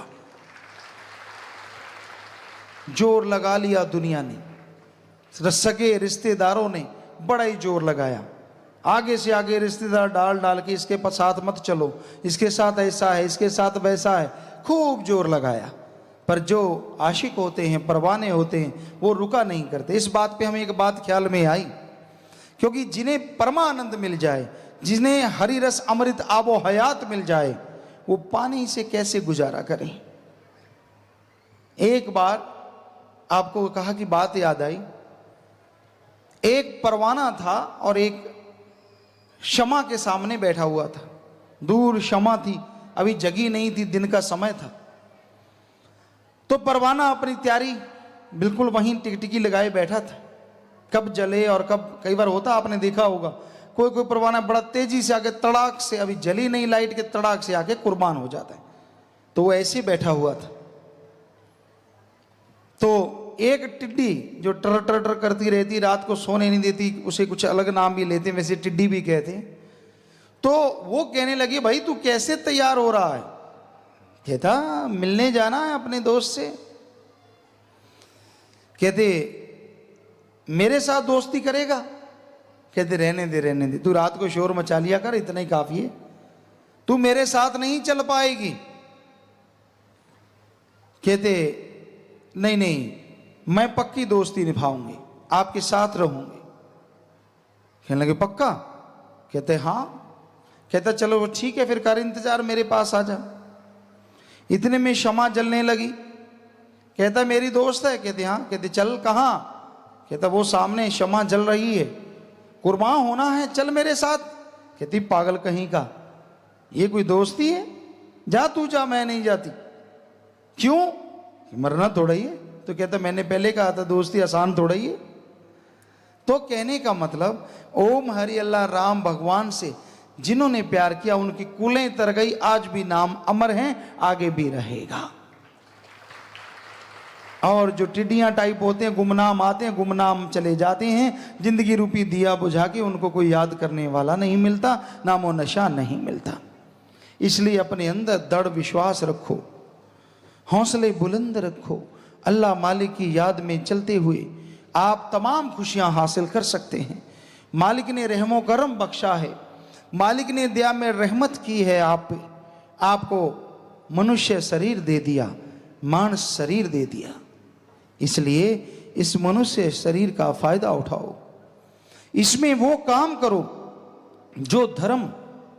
जोर लगा लिया दुनिया ने, सगे रिश्तेदारों ने बड़ा ही जोर लगाया। आगे से आगे रिश्तेदार डाल डाल के इसके साथ मत चलो, इसके साथ ऐसा है, इसके साथ वैसा है, खूब जोर लगाया। पर जो आशिक होते हैं, परवाने होते हैं, वो रुका नहीं करते। इस बात पे हमें एक बात ख्याल में आई, क्योंकि जिन्हें परमानंद मिल जाए, जिन्हें हरि रस अमृत आबो हयात मिल जाए, वो पानी से कैसे गुजारा करें। एक बार आपको कहा कि बात याद आई, एक परवाना था और एक शमा के सामने बैठा हुआ था। दूर शमा थी, अभी जगी नहीं थी, दिन का समय था। तो परवाना अपनी तैयारी बिल्कुल वहीं टिकटिकी लगाए बैठा था। कब जले और कब, कई बार होता आपने देखा होगा, कोई कोई परवाना बड़ा तेजी से आके तड़ाक से, अभी जली नहीं लाइट के, तड़ाक से आके कुर्बान हो जाता है। तो वो ऐसे बैठा हुआ था। तो एक टिड्डी जो टर टर टर करती रहती, रात को सोने नहीं देती, उसे कुछ अलग नाम भी लेते हैं, वैसे टिड्डी भी कहते हैं। तो वो कहने लगी, भाई तू कैसे तैयार हो रहा है? कहता मिलने जाना है अपने दोस्त से। कहते मेरे साथ दोस्ती करेगा? कहते रहने दे, तू रात को शोर मचा लिया कर, इतना ही काफी है, तू मेरे साथ नहीं चल पाएगी। कहते नहीं नहीं, मैं पक्की दोस्ती निभाऊंगी, आपके साथ रहूंगी। कहने लगे पक्का? कहते हाँ। कहता चलो ठीक है, फिर कर इंतजार, मेरे पास आ जा। इतने में शमा जलने लगी। कहता मेरी दोस्त है? कहते हाँ। कहते चल कहाँ? कहता वो सामने शमा जल रही है, कुर्बान होना है, चल मेरे साथ। कहती पागल कहीं का, ये कोई दोस्ती है? जा तू जा, मैं नहीं जाती। क्यों? मरना थोड़ा ही है। तो कहता मैंने पहले कहा था दोस्ती आसान थोड़ा ही है। तो कहने का मतलब, ओम हरि अल्लाह राम भगवान से जिन्होंने प्यार किया उनकी कुलें तर गई, आज भी नाम अमर है, आगे भी रहेगा। और जो टिड्डियां टाइप होते हैं, गुमनाम आते हैं, गुमनाम चले जाते हैं, जिंदगी रूपी दिया बुझा के उनको कोई याद करने वाला नहीं मिलता, नामो नशा नहीं मिलता। इसलिए अपने अंदर दृढ़ विश्वास रखो, हौसले बुलंद रखो। अल्लाह मालिक की याद में चलते हुए आप तमाम खुशियां हासिल कर सकते हैं। मालिक ने रहमो करम बख्शा है, मालिक ने दया में रहमत की है आप पे, आपको मनुष्य शरीर दे दिया, मानस शरीर दे दिया। इसलिए इस मनुष्य शरीर का फायदा उठाओ, इसमें वो काम करो जो धर्म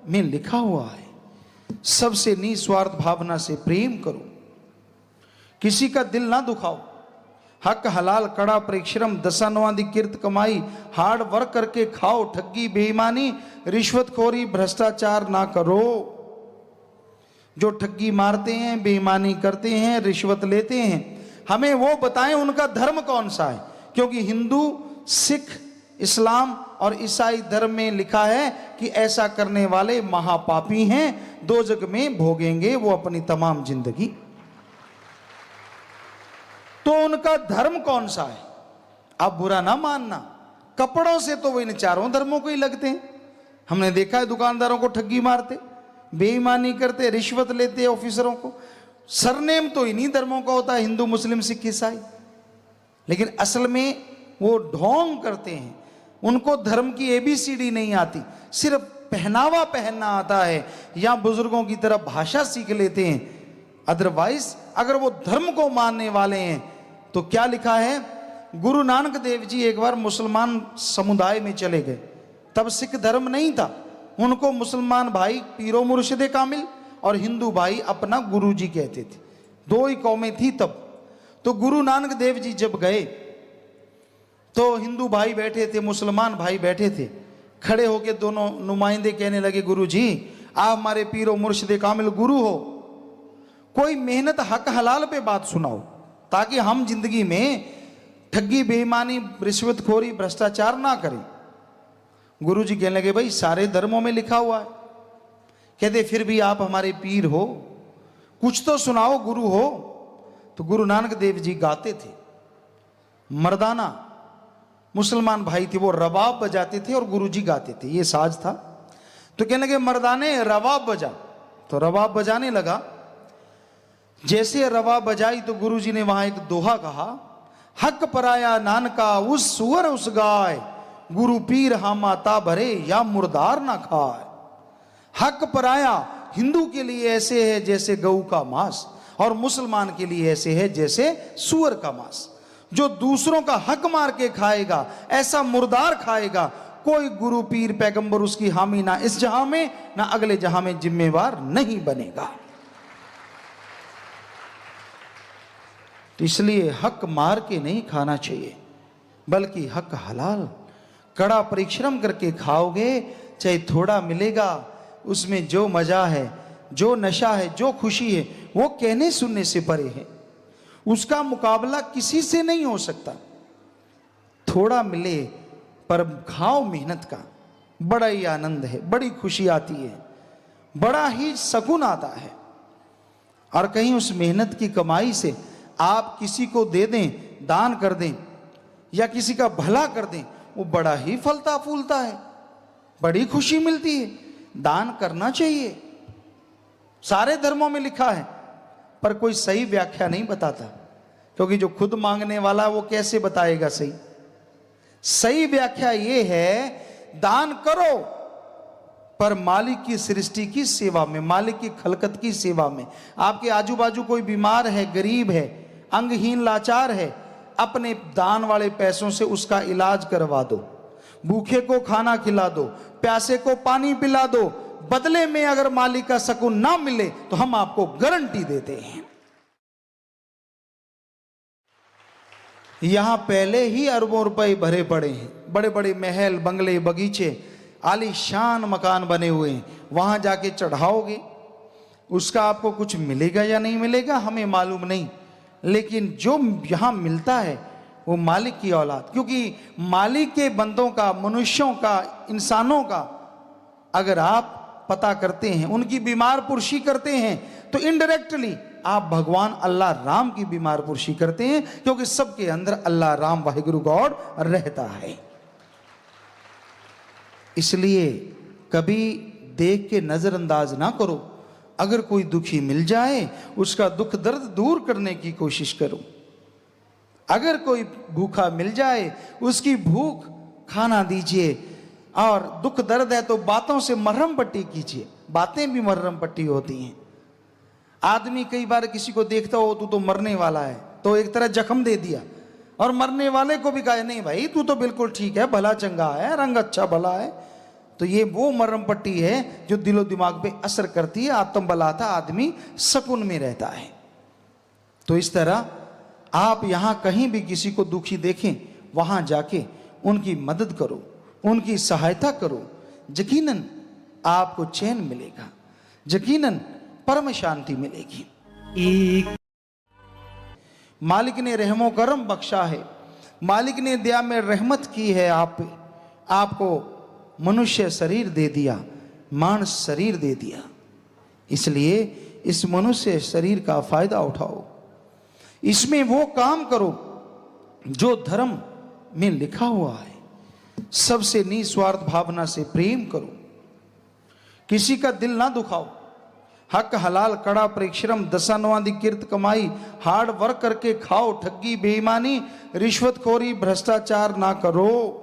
में लिखा हुआ है। सबसे निस्वार्थ भावना से प्रेम करो, किसी का दिल ना दुखाओ। हक हलाल कड़ा परिश्रम दशानवादी कीर्त कमाई, हार्ड वर्क करके खाओ, ठगी बेईमानी रिश्वतखोरी भ्रष्टाचार ना करो। जो ठगी मारते हैं, बेईमानी करते हैं, रिश्वत लेते हैं, हमें वो बताएं उनका धर्म कौन सा है। क्योंकि हिंदू, सिख, इस्लाम और ईसाई धर्म में लिखा है कि ऐसा करने वाले महापापी हैं, दोजख में भोगेंगे वो अपनी तमाम जिंदगी। तो उनका धर्म कौन सा है? आप बुरा ना मानना, कपड़ों से तो वो इन चारों धर्मों को ही लगते हैं। हमने देखा है दुकानदारों को ठगी मारते, बेईमानी करते, रिश्वत लेते ऑफिसरों को। सरनेम तो इन्हीं धर्मों का होता है, हिंदू, मुस्लिम, सिख, ईसाई। लेकिन असल में वो ढोंग करते हैं, उनको धर्म की ABCD नहीं आती, सिर्फ पहनावा पहनना आता है या बुजुर्गों की तरह भाषा सीख लेते हैं। अदरवाइज अगर वो धर्म को मानने वाले हैं तो क्या लिखा है, गुरु नानक देव जी एक बार मुसलमान समुदाय में चले गए, तब सिख धर्म नहीं था, उनको मुसलमान भाई पीरो मुर्शिदे कामिल और हिंदू भाई अपना गुरु जी कहते थे, दो ही कौमें थी तब। तो गुरु नानक देव जी जब गए तो हिंदू भाई बैठे थे, मुसलमान भाई बैठे थे, खड़े होके दोनों नुमाइंदे कहने लगे, गुरु जी आप हमारे पीरो मुर्शिदे कामिल गुरु हो, कोई मेहनत हक हलाल पे बात सुनाओ ताकि हम जिंदगी में ठगी बेईमानी रिश्वतखोरी भ्रष्टाचार ना करें। गुरु जी कहने लगे, भाई सारे धर्मों में लिखा हुआ है। कहते फिर भी आप हमारे पीर हो, कुछ तो सुनाओ, गुरु हो। तो गुरु नानक देव जी गाते थे, मर्दाना मुसलमान भाई थे, वो रबाब बजाते थे और गुरु जी गाते थे, ये साज था। तो कहने लगे, मर्दाने रबाब बजा। तो रबाब बजाने लगा, जैसे रबाब बजाई तो गुरु जी ने वहां एक दोहा कहा, हक पराया नानका उस सुअर उस गाय, गुरु पीर हामाता भरे या मुर्दार ना खाए। हक पराया हिंदू के लिए ऐसे है जैसे गऊ का मांस, और मुसलमान के लिए ऐसे है जैसे सुअर का मांस। जो दूसरों का हक मार के खाएगा ऐसा मुर्दार खाएगा। कोई गुरु पीर पैगंबर उसकी हामी ना इस जहां में ना अगले जहां में जिम्मेवार नहीं बनेगा। तो इसलिए हक मार के नहीं खाना चाहिए, बल्कि हक हलाल कड़ा परिश्रम करके खाओगे, चाहे थोड़ा मिलेगा, उसमें जो मजा है, जो नशा है, जो खुशी है, वो कहने सुनने से परे है। उसका मुकाबला किसी से नहीं हो सकता। थोड़ा मिले पर खाओ मेहनत का, बड़ा ही आनंद है, बड़ी खुशी आती है, बड़ा ही सुकून आता है। और कहीं उस मेहनत की कमाई से आप किसी को दे दें, दान कर दें या किसी का भला कर दें, वो बड़ा ही फलता फूलता है, बड़ी खुशी मिलती है। दान करना चाहिए, सारे धर्मों में लिखा है, पर कोई सही व्याख्या नहीं बताता, क्योंकि जो खुद मांगने वाला वो कैसे बताएगा सही। सही व्याख्या ये है, दान करो पर मालिक की सृष्टि की सेवा में, मालिक की खलकत की सेवा में। आपके आजू बाजू कोई बीमार है, गरीब है, अंगहीन लाचार है, अपने दान वाले पैसों से उसका इलाज करवा दो, भूखे को खाना खिला दो, प्यासे को पानी पिला दो। बदले में अगर मालिक का सुकून ना मिले तो हम आपको गारंटी देते हैं, यहां पहले ही अरबों रुपए भरे पड़े हैं, बड़े बड़े महल, बंगले, बगीचे, आलीशान मकान बने हुए हैं। वहां जाके चढ़ाओगे, उसका आपको कुछ मिलेगा या नहीं मिलेगा हमें मालूम नहीं, लेकिन जो यहां मिलता है वो मालिक की औलाद, क्योंकि मालिक के बंदों का, मनुष्यों का, इंसानों का अगर आप पता करते हैं, उनकी बीमार पुरशी करते हैं, तो इनडायरेक्टली आप भगवान अल्लाह राम की बीमार पुरशी करते हैं, क्योंकि सबके अंदर अल्लाह राम वाहिगुरु गॉड रहता है। इसलिए कभी देख के नजरअंदाज ना करो। अगर कोई दुखी मिल जाए, उसका दुख दर्द दूर करने की कोशिश करो। अगर कोई भूखा मिल जाए, उसकी भूख खाना दीजिए, और दुख दर्द है तो बातों से मरहम पट्टी कीजिए। बातें भी मरहम पट्टी होती हैं। आदमी कई बार किसी को देखता हो, तू तो मरने वाला है, तो एक तरह जख्म दे दिया, और मरने वाले को भी कहा नहीं भाई तू तो बिल्कुल ठीक है, भला चंगा है, रंग अच्छा भला है। तो ये वो मरहम पट्टी है जो दिलो दिमाग पे असर करती है, आत्म बलाता आदमी सुकून में रहता है। तो इस तरह आप यहां कहीं भी किसी को दुखी देखें, वहां जाके उनकी मदद करो, उनकी सहायता करो, यकीनन आपको चैन मिलेगा, यकीनन परम शांति मिलेगी। मालिक ने रहमो करम बख्शा है, मालिक ने दया में रहमत की है आप पे, आपको मनुष्य शरीर दे दिया, मानस शरीर दे दिया। इसलिए इस मनुष्य शरीर का फायदा उठाओ, इसमें वो काम करो जो धर्म में लिखा हुआ है। सबसे निस्वार्थ भावना से प्रेम करो, किसी का दिल ना दुखाओ, हक हलाल कड़ा परिश्रम दशानवादी किर्त कमाई, हार्ड वर्क करके खाओ, ठगी बेईमानी रिश्वतखोरी भ्रष्टाचार ना करो।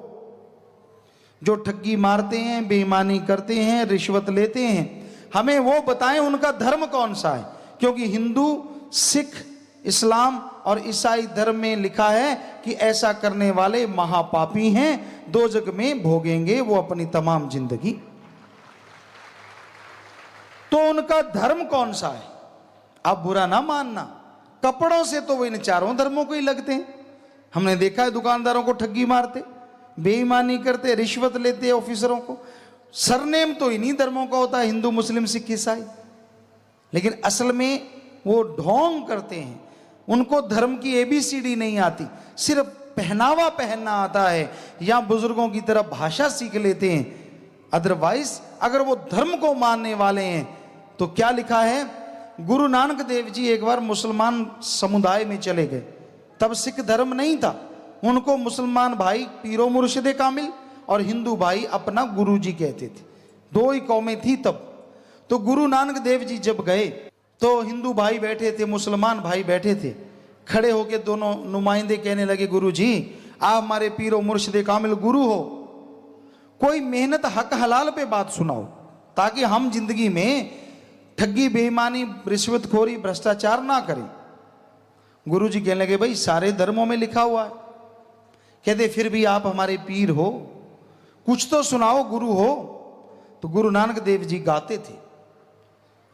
जो ठगी मारते हैं, बेईमानी करते हैं, रिश्वत लेते हैं, हमें वो बताएं उनका धर्म कौन सा है, क्योंकि हिंदू, सिख, इस्लाम और ईसाई धर्म में लिखा है कि ऐसा करने वाले महापापी हैं, दोजख में भोगेंगे वो अपनी तमाम जिंदगी। तो उनका धर्म कौन सा है? आप बुरा ना मानना, कपड़ों से तो वो इन चारों धर्मों को ही लगते हैं। हमने देखा है दुकानदारों को ठगी मारते, बेईमानी करते, रिश्वत लेते ऑफिसरों को। सरनेम तो इन्हीं धर्मों का होता है, हिंदू, मुस्लिम, सिख, ईसाई, लेकिन असल में वो ढोंग करते हैं। उनको धर्म की एबीसीडी नहीं आती, सिर्फ पहनावा पहनना आता है या बुजुर्गों की तरह भाषा सीख लेते हैं। अदरवाइज अगर वो धर्म को मानने वाले हैं तो क्या लिखा है, गुरु नानक देव जी एक बार मुसलमान समुदाय में चले गए, तब सिख धर्म नहीं था, उनको मुसलमान भाई पीरो मुर्शिदे कामिल और हिंदू भाई अपना गुरु जी कहते थे, दो ही कौमें थी तब। तो गुरु नानक देव जी जब गए तो हिंदू भाई बैठे थे, मुसलमान भाई बैठे थे, खड़े होके दोनों नुमाइंदे कहने लगे, गुरु जी आप हमारे पीरो मुर्शिदे कामिल गुरु हो, कोई मेहनत हक हलाल पे बात सुनाओ ताकि हम जिंदगी में ठगी बेईमानी रिश्वतखोरी भ्रष्टाचार ना करें। गुरु जी कहने लगे, भाई सारे धर्मों में लिखा हुआ है। कहते फिर भी आप हमारे पीर हो, कुछ तो सुनाओ, गुरु हो। तो गुरु नानक देव जी गाते थे,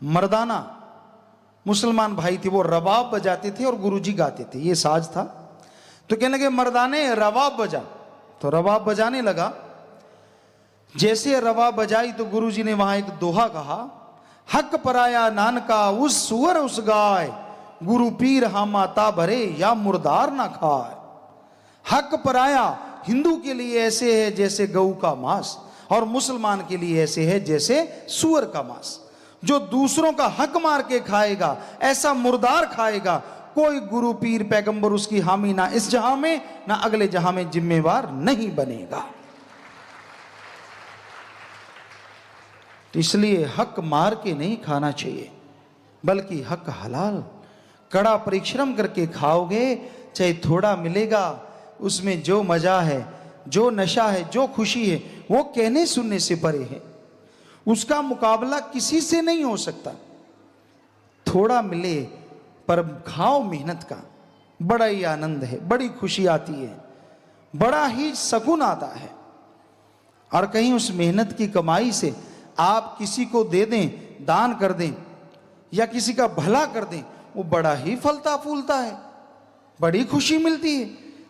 मर्दाना मुसलमान भाई थे, वो रबाब बजाते थे और गुरु जी गाते थे, ये साज था। तो कहने लगे, मर्दाने रबाब बजा। तो रबाब बजाने लगा, जैसे रबाब बजाई तो गुरु जी ने वहां एक दोहा कहा, हक पराया नानका उस सुअर उस गाय, गुरु पीर हा माता भरे या मुर्दार ना खाए। हक पराया हिंदू के लिए ऐसे है जैसे गऊ का मांस, और मुसलमान के लिए ऐसे है जैसे सुअर का मांस। जो दूसरों का हक मार के खाएगा, ऐसा मुर्दार खाएगा, कोई गुरु पीर पैगंबर उसकी हामी ना इस जहां में ना अगले जहां में जिम्मेवार नहीं बनेगा। तो इसलिए हक मार के नहीं खाना चाहिए, बल्कि हक हलाल कड़ा परिश्रम करके खाओगे, चाहे थोड़ा मिलेगा, उसमें जो मजा है, जो नशा है, जो खुशी है, वो कहने सुनने से परे है। उसका मुकाबला किसी से नहीं हो सकता। थोड़ा मिले पर खाओ मेहनत का, बड़ा ही आनंद है, बड़ी खुशी आती है, बड़ा ही सुकून आता है। और कहीं उस मेहनत की कमाई से आप किसी को दे दें, दान कर दें या किसी का भला कर दें, वो बड़ा ही फलता फूलता है, बड़ी खुशी मिलती है।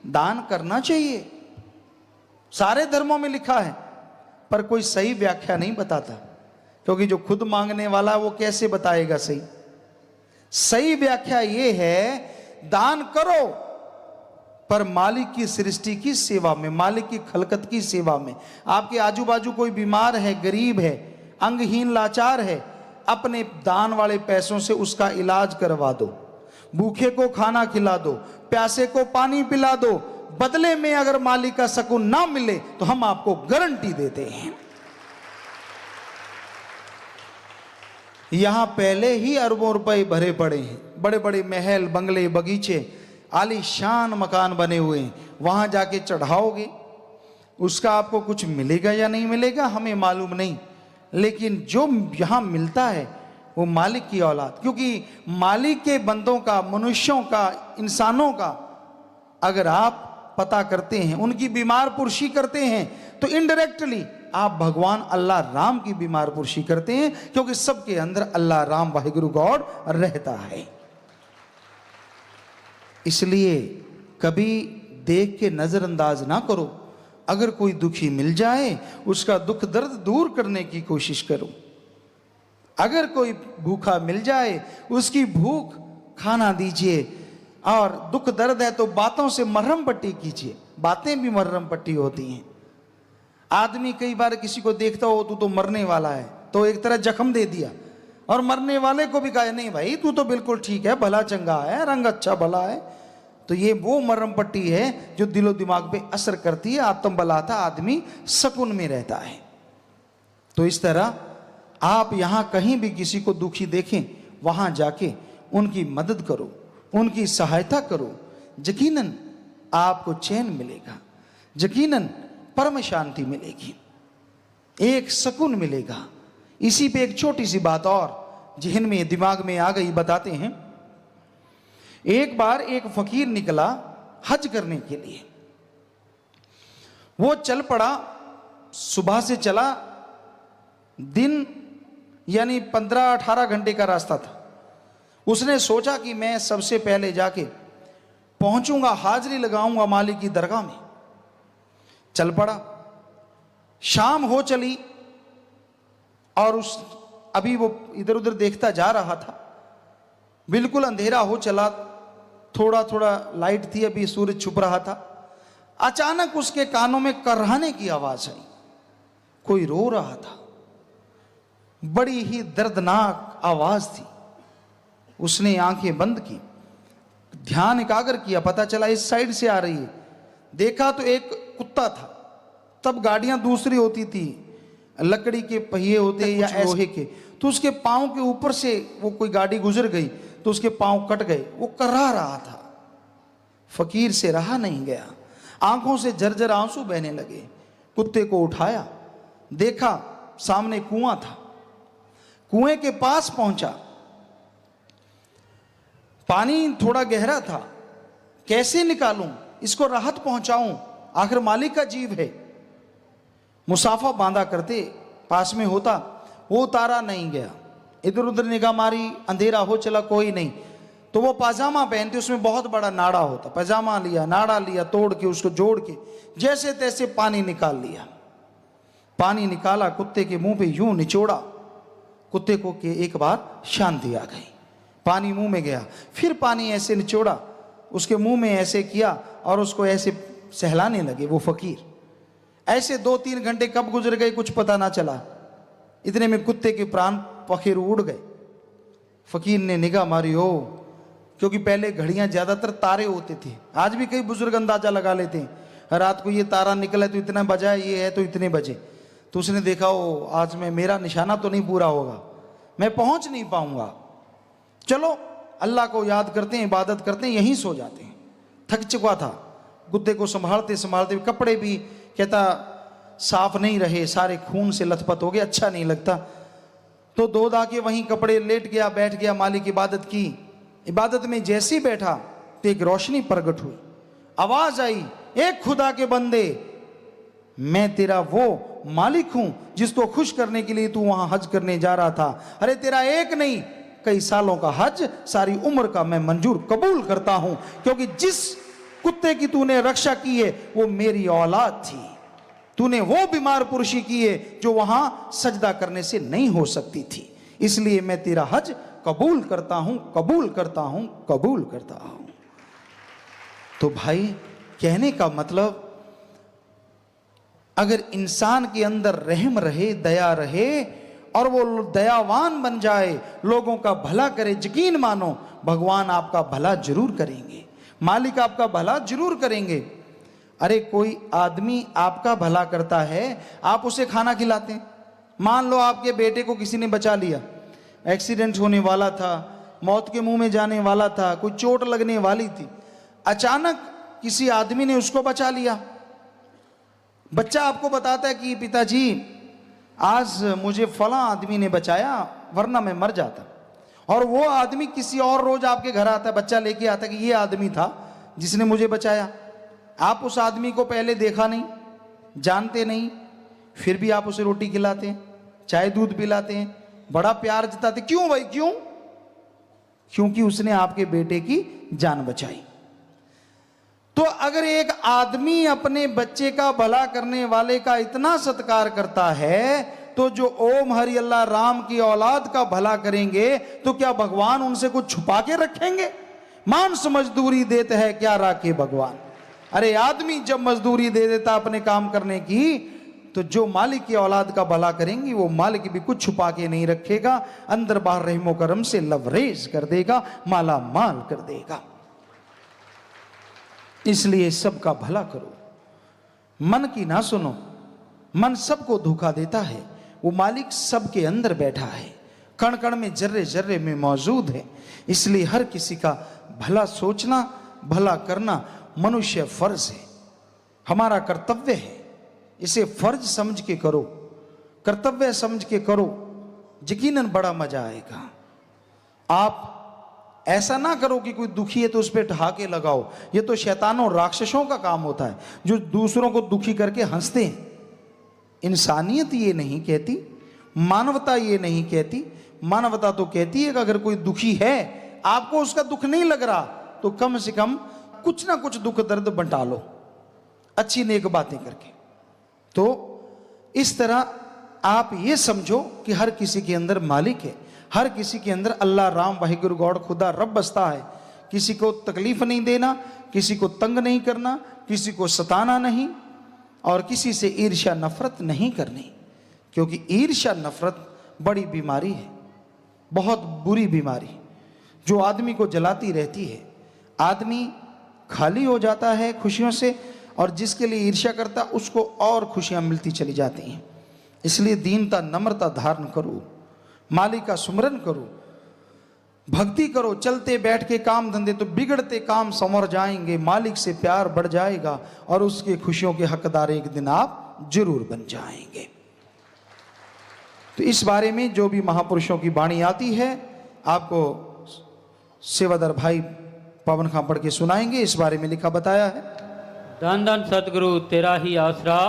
दान करना चाहिए, सारे धर्मों में लिखा है, पर कोई सही व्याख्या नहीं बताता, क्योंकि जो खुद मांगने वाला वो कैसे बताएगा सही। सही व्याख्या ये है, दान करो पर मालिक की सृष्टि की सेवा में, मालिक की खलकत की सेवा में। आपके आजू बाजू कोई बीमार है, गरीब है, अंगहीन लाचार है, अपने दान वाले पैसों से उसका इलाज करवा दो, भूखे को खाना खिला दो, प्यासे को पानी पिला दो। बदले में अगर मालिक का सुकून ना मिले तो हम आपको गारंटी देते हैं, यहां पहले ही अरबों रुपए भरे पड़े हैं, बड़े बड़े महल, बंगले, बगीचे, आलीशान मकान बने हुए हैं। वहां जाके चढ़ाओगे, उसका आपको कुछ मिलेगा या नहीं मिलेगा हमें मालूम नहीं, लेकिन जो यहां मिलता है वो मालिक की औलाद, क्योंकि मालिक के बंदों का, मनुष्यों का, इंसानों का अगर आप पता करते हैं, उनकी बीमार पुरशी करते हैं, तो इनडायरेक्टली आप भगवान अल्लाह राम की बीमार पुरशी करते हैं, क्योंकि सबके अंदर अल्लाह राम वाहिगुरु गॉड रहता है। इसलिए कभी देख के नजरअंदाज ना करो। अगर कोई दुखी मिल जाए, उसका दुख दर्द दूर करने की कोशिश करो। अगर कोई भूखा मिल जाए, उसकी भूख खाना दीजिए। और दुख दर्द है तो बातों से मरहम पट्टी कीजिए, बातें भी मरहम पट्टी होती हैं। आदमी कई बार किसी को देखता हो, तू तो मरने वाला है, तो एक तरह जख्म दे दिया, और मरने वाले को भी कहा नहीं भाई तू तो बिल्कुल ठीक है, भला चंगा है, रंग अच्छा भला है। तो ये वो मरहम पट्टी है जो दिलो दिमाग पे असर करती है, आत्म बलाता आदमी सुकून में रहता है। तो इस तरह आप यहां कहीं भी किसी को दुखी देखें, वहां जाके उनकी मदद करो, उनकी सहायता करो, यकीनन आपको चैन मिलेगा, यकीनन परम शांति मिलेगी, एक सुकून मिलेगा। इसी पे एक छोटी सी बात और जहन में दिमाग में आ गई, बताते हैं। एक बार एक फकीर निकला हज करने के लिए। वो चल पड़ा, सुबह से चला, दिन यानी 15-18 घंटे का रास्ता था। उसने सोचा कि मैं सबसे पहले जाके पहुंचूंगा, हाजिरी लगाऊंगा मालिक की दरगाह में। चल पड़ा, शाम हो चली, और अभी वो इधर उधर देखता जा रहा था, बिल्कुल अंधेरा हो चला, थोड़ा थोड़ा लाइट थी, अभी सूरज छुप रहा था। अचानक उसके कानों में कराहने की आवाज आई, कोई रो रहा था, बड़ी ही दर्दनाक आवाज थी। उसने आंखें बंद की, ध्यान एकाग्र किया, पता चला इस साइड से आ रही है। देखा तो एक कुत्ता था, तब गाड़ियां दूसरी होती थी, लकड़ी के पहिए होते या लोहे के, तो उसके पांव के ऊपर से वो कोई गाड़ी गुजर गई तो उसके पांव कट गए, वो कर्रा रहा था। फकीर से रहा नहीं गया, आंखों से झरझर आंसू बहने लगे। कुत्ते को उठाया, देखा सामने कुआं था, कुएं के पास पहुंचा, पानी थोड़ा गहरा था, कैसे निकालूं, इसको राहत पहुंचाऊं, आखिर मालिक का जीव है। मुसाफा बांधा करते पास में होता, वो उतारा नहीं गया। इधर उधर निगाह मारी, अंधेरा हो चला, कोई नहीं। तो वो पाजामा पहनते, उसमें बहुत बड़ा नाड़ा होता, पाजामा लिया, नाड़ा लिया, तोड़ के उसको जोड़ के जैसे तैसे पानी निकाल लिया। पानी निकाला, कुत्ते के मुंह पे यूं निचोड़ा, कुत्ते को के एक बार शांति आ गई, पानी मुंह में गया। फिर पानी ऐसे निचोड़ा, उसके मुंह में ऐसे किया और उसको ऐसे सहलाने लगे वो फकीर। ऐसे 2-3 घंटे कब गुजर गए कुछ पता ना चला। इतने में कुत्ते के प्राण पखेरु उड़ गए। फकीर ने निगाह मारी, हो, क्योंकि पहले घड़ियां ज्यादातर तारे होते थे, आज भी कई बुजुर्ग अंदाजा लगा लेते हैं, रात को ये तारा निकला तो इतना बजा, ये है तो इतने बजे। तो उसने देखा, ओ आज में मेरा निशाना तो नहीं पूरा होगा, मैं पहुंच नहीं पाऊंगा, चलो अल्लाह को याद करते हैं, इबादत करते हैं, यहीं सो जाते हैं। थक चुका था, कुत्ते को संभालते संभालते, कपड़े भी कहता साफ नहीं रहे, सारे खून से लथपथ हो गए, अच्छा नहीं लगता। तो दो के वहीं कपड़े लेट गया, बैठ गया, मालिक इबादत की। इबादत में जैसे ही बैठा तो एक रोशनी प्रकट हुई, आवाज आई, एक खुदा के बंदे, मैं तेरा वो मालिक हूं जिसको खुश करने के लिए तू वहां हज करने जा रहा था। अरे तेरा एक नहीं कई सालों का हज, सारी उम्र का मैं मंजूर कबूल करता हूं, क्योंकि जिस कुत्ते की तूने रक्षा की है वो मेरी औलाद थी। तूने वो बीमार पुरुषी की है जो वहां सजदा करने से नहीं हो सकती थी, इसलिए मैं तेरा हज कबूल करता हूं, कबूल करता हूं, कबूल करता हूं। तो भाई कहने का मतलब, अगर इंसान के अंदर रहम रहे, दया रहे और वो दयावान बन जाए, लोगों का भला करे, यकीन मानो भगवान आपका भला जरूर करेंगे, मालिक आपका भला जरूर करेंगे। अरे कोई आदमी आपका भला करता है, आप उसे खाना खिलाते हैं। मान लो आपके बेटे को किसी ने बचा लिया, एक्सीडेंट होने वाला था, मौत के मुंह में जाने वाला था, कोई चोट लगने वाली थी, अचानक किसी आदमी ने उसको बचा लिया। बच्चा आपको बताता है कि पिताजी आज मुझे फला आदमी ने बचाया वरना मैं मर जाता। और वो आदमी किसी और रोज आपके घर आता है, बच्चा लेके आता है कि ये आदमी था जिसने मुझे बचाया। आप उस आदमी को पहले देखा नहीं, जानते नहीं, फिर भी आप उसे रोटी खिलाते हैं, चाय दूध पिलाते हैं, बड़ा प्यार जताते। क्यों भाई, क्यों? क्योंकि उसने आपके बेटे की जान बचाई। तो अगर एक आदमी अपने बच्चे का भला करने वाले का इतना सत्कार करता है, तो जो ओम हरि अल्लाह राम की औलाद का भला करेंगे तो क्या भगवान उनसे कुछ छुपा के रखेंगे? मांस मजदूरी देते हैं क्या राखे भगवान। अरे आदमी जब मजदूरी दे देता अपने काम करने की, तो जो मालिक की औलाद का भला करेंगी वो मालिक भी कुछ छुपा के नहीं रखेगा, अंदर बाहर रहमो करम से लवरेज कर देगा, माला माल कर देगा। इसलिए सबका भला करो, मन की ना सुनो। मन सबको धोखा देता है, वो मालिक सबके अंदर बैठा है, कण कण में, जर्रे जर्रे में मौजूद है। इसलिए हर किसी का भला सोचना, भला करना मनुष्य फर्ज है, हमारा कर्तव्य है। इसे फर्ज समझ के करो, कर्तव्य समझ के करो, यकीनन बड़ा मजा आएगा। आप ऐसा ना करो कि कोई दुखी है तो उस पर ठहाके लगाओ, ये तो शैतानों राक्षसों का काम होता है जो दूसरों को दुखी करके हंसते हैं। इंसानियत ये नहीं कहती, मानवता ये नहीं कहती। मानवता तो कहती है कि अगर कोई दुखी है, आपको उसका दुख नहीं लग रहा, तो कम से कम कुछ ना कुछ दुख दर्द बंटा लो, अच्छी नेक बातें करके। तो इस तरह आप ये समझो कि हर किसी के अंदर मालिक है, हर किसी के अंदर अल्लाह राम वाहिगुरु गॉड खुदा रब बसता है। किसी को तकलीफ नहीं देना, किसी को तंग नहीं करना, किसी को सताना नहीं, और किसी से ईर्ष्या नफरत नहीं करनी, क्योंकि ईर्ष्या नफरत बड़ी बीमारी है, बहुत बुरी बीमारी जो आदमी को जलाती रहती है। आदमी खाली हो जाता है खुशियों से, और जिसके लिए ईर्ष्या करता उसको और खुशियां मिलती चली जाती हैं। इसलिए दीनता नम्रता धारण करो, मालिक का सुमरन करो, भक्ति करो। चलते बैठ के काम धंधे तो बिगड़ते काम संवर जाएंगे, मालिक से प्यार बढ़ जाएगा और उसके खुशियों के हकदार एक दिन आप जरूर बन जाएंगे। तो इस बारे में जो भी महापुरुषों की वाणी आती है आपको सेवादार भाई पवन खां पढ़ के सुनाएंगे। इस बारे में लिखा बताया है। धन धन सतगुरु तेरा ही आसरा,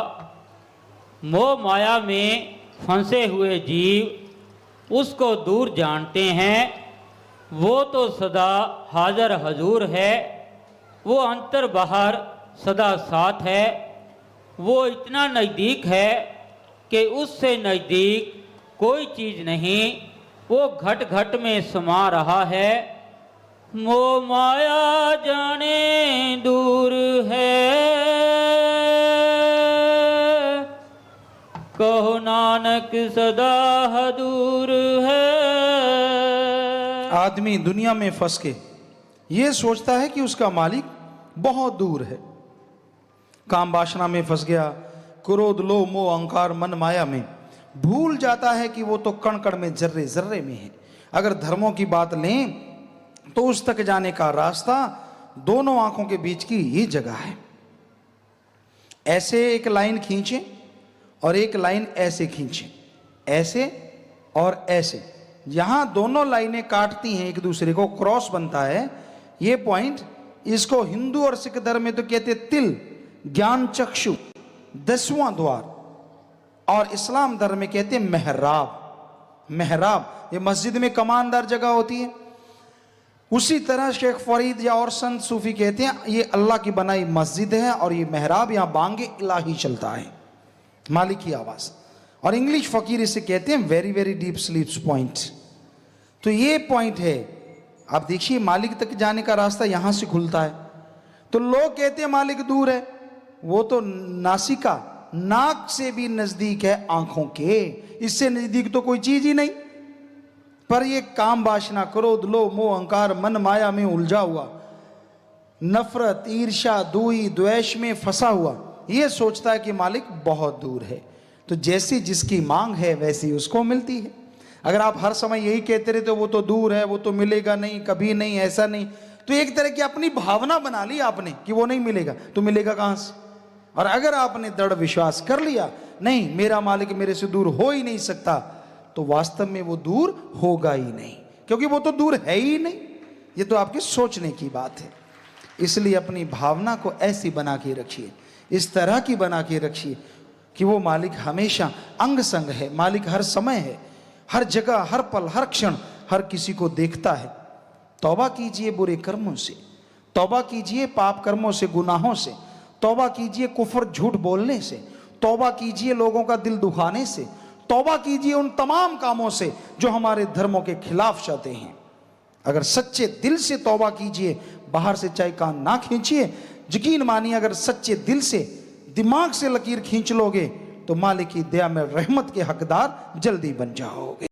मोह माया में फंसे हुए जीव उसको दूर जानते हैं, वो तो सदा हाजर हजूर है, वो अंतर बाहर सदा साथ है, वो इतना नज़दीक है कि उससे नज़दीक कोई चीज़ नहीं, वो घट घट में समा रहा है। मोह माया जाने दूर है, कहो नानक सदा दूर है। आदमी दुनिया में फंस के ये सोचता है कि उसका मालिक बहुत दूर है, काम वासना में फंस गया, क्रोध लोभ मोह अहंकार मन माया में, भूल जाता है कि वो तो कण कण में जर्रे जर्रे में है। अगर धर्मों की बात लें तो उस तक जाने का रास्ता दोनों आंखों के बीच की ही जगह है। ऐसे एक लाइन खींचे और एक लाइन ऐसे खींचे, ऐसे और ऐसे, यहां दोनों लाइनें काटती हैं एक दूसरे को, क्रॉस बनता है ये पॉइंट। इसको हिंदू और सिख धर्म में तो कहते तिल, ज्ञान चक्षु, 10वां द्वार, और इस्लाम धर्म में कहते हैं मेहराब। मेहराब ये मस्जिद में कमानदार जगह होती है। उसी तरह शेख फरीद या और संत सूफी कहते हैं ये अल्लाह की बनाई मस्जिद है और ये मेहराब, यहां बांगे इलाही चलता है, मालिक की आवाज। और इंग्लिश फकीर इसे कहते हैं वेरी वेरी डीप स्लीप्स पॉइंट। तो ये पॉइंट है। आप देखिए मालिक तक जाने का रास्ता यहां से खुलता है। तो लोग कहते हैं मालिक दूर है, वो तो नासिका, नाक से भी नजदीक है आंखों के, इससे नजदीक तो कोई चीज ही नहीं। पर ये काम वासना क्रोध लोभ मोह अहंकार मन माया में उलझा हुआ, नफरत ईर्ष्या दुई द्वेष में फंसा हुआ, ये सोचता है कि मालिक बहुत दूर है। तो जैसी जिसकी मांग है वैसी उसको मिलती है। अगर आप हर समय यही कहते रहते वो तो दूर है, वो तो मिलेगा नहीं, कभी नहीं, ऐसा नहीं, तो एक तरह की अपनी भावना बना ली आपने कि वो नहीं मिलेगा, तो मिलेगा कहां से। और अगर आपने दृढ़ विश्वास कर लिया नहीं मेरा मालिक मेरे से दूर हो ही नहीं सकता, तो वास्तव में वो दूर होगा ही नहीं, क्योंकि वो तो दूर है ही नहीं। ये तो आपके सोचने की बात है। इसलिए अपनी भावना को ऐसी बना के रखिए, इस तरह की बना के रखिए कि वो मालिक हमेशा अंग संग है, मालिक हर समय है, हर जगह हर पल हर क्षण हर किसी को देखता है। तौबा कीजिए बुरे कर्मों से, तौबा कीजिए पाप कर्मों से, गुनाहों से, तौबा कीजिए कुफर झूठ बोलने से, तौबा कीजिए लोगों का दिल दुखाने से, तौबा कीजिए उन तमाम कामों से जो हमारे धर्मों के खिलाफ जाते हैं। अगर सच्चे दिल से तौबा कीजिए, बाहर से चाहे कान ना खींचिए, यकीन मानिए अगर सच्चे दिल से दिमाग से लकीर खींच लोगे तो मालिक की दया में रहमत के हकदार जल्दी बन जाओगे।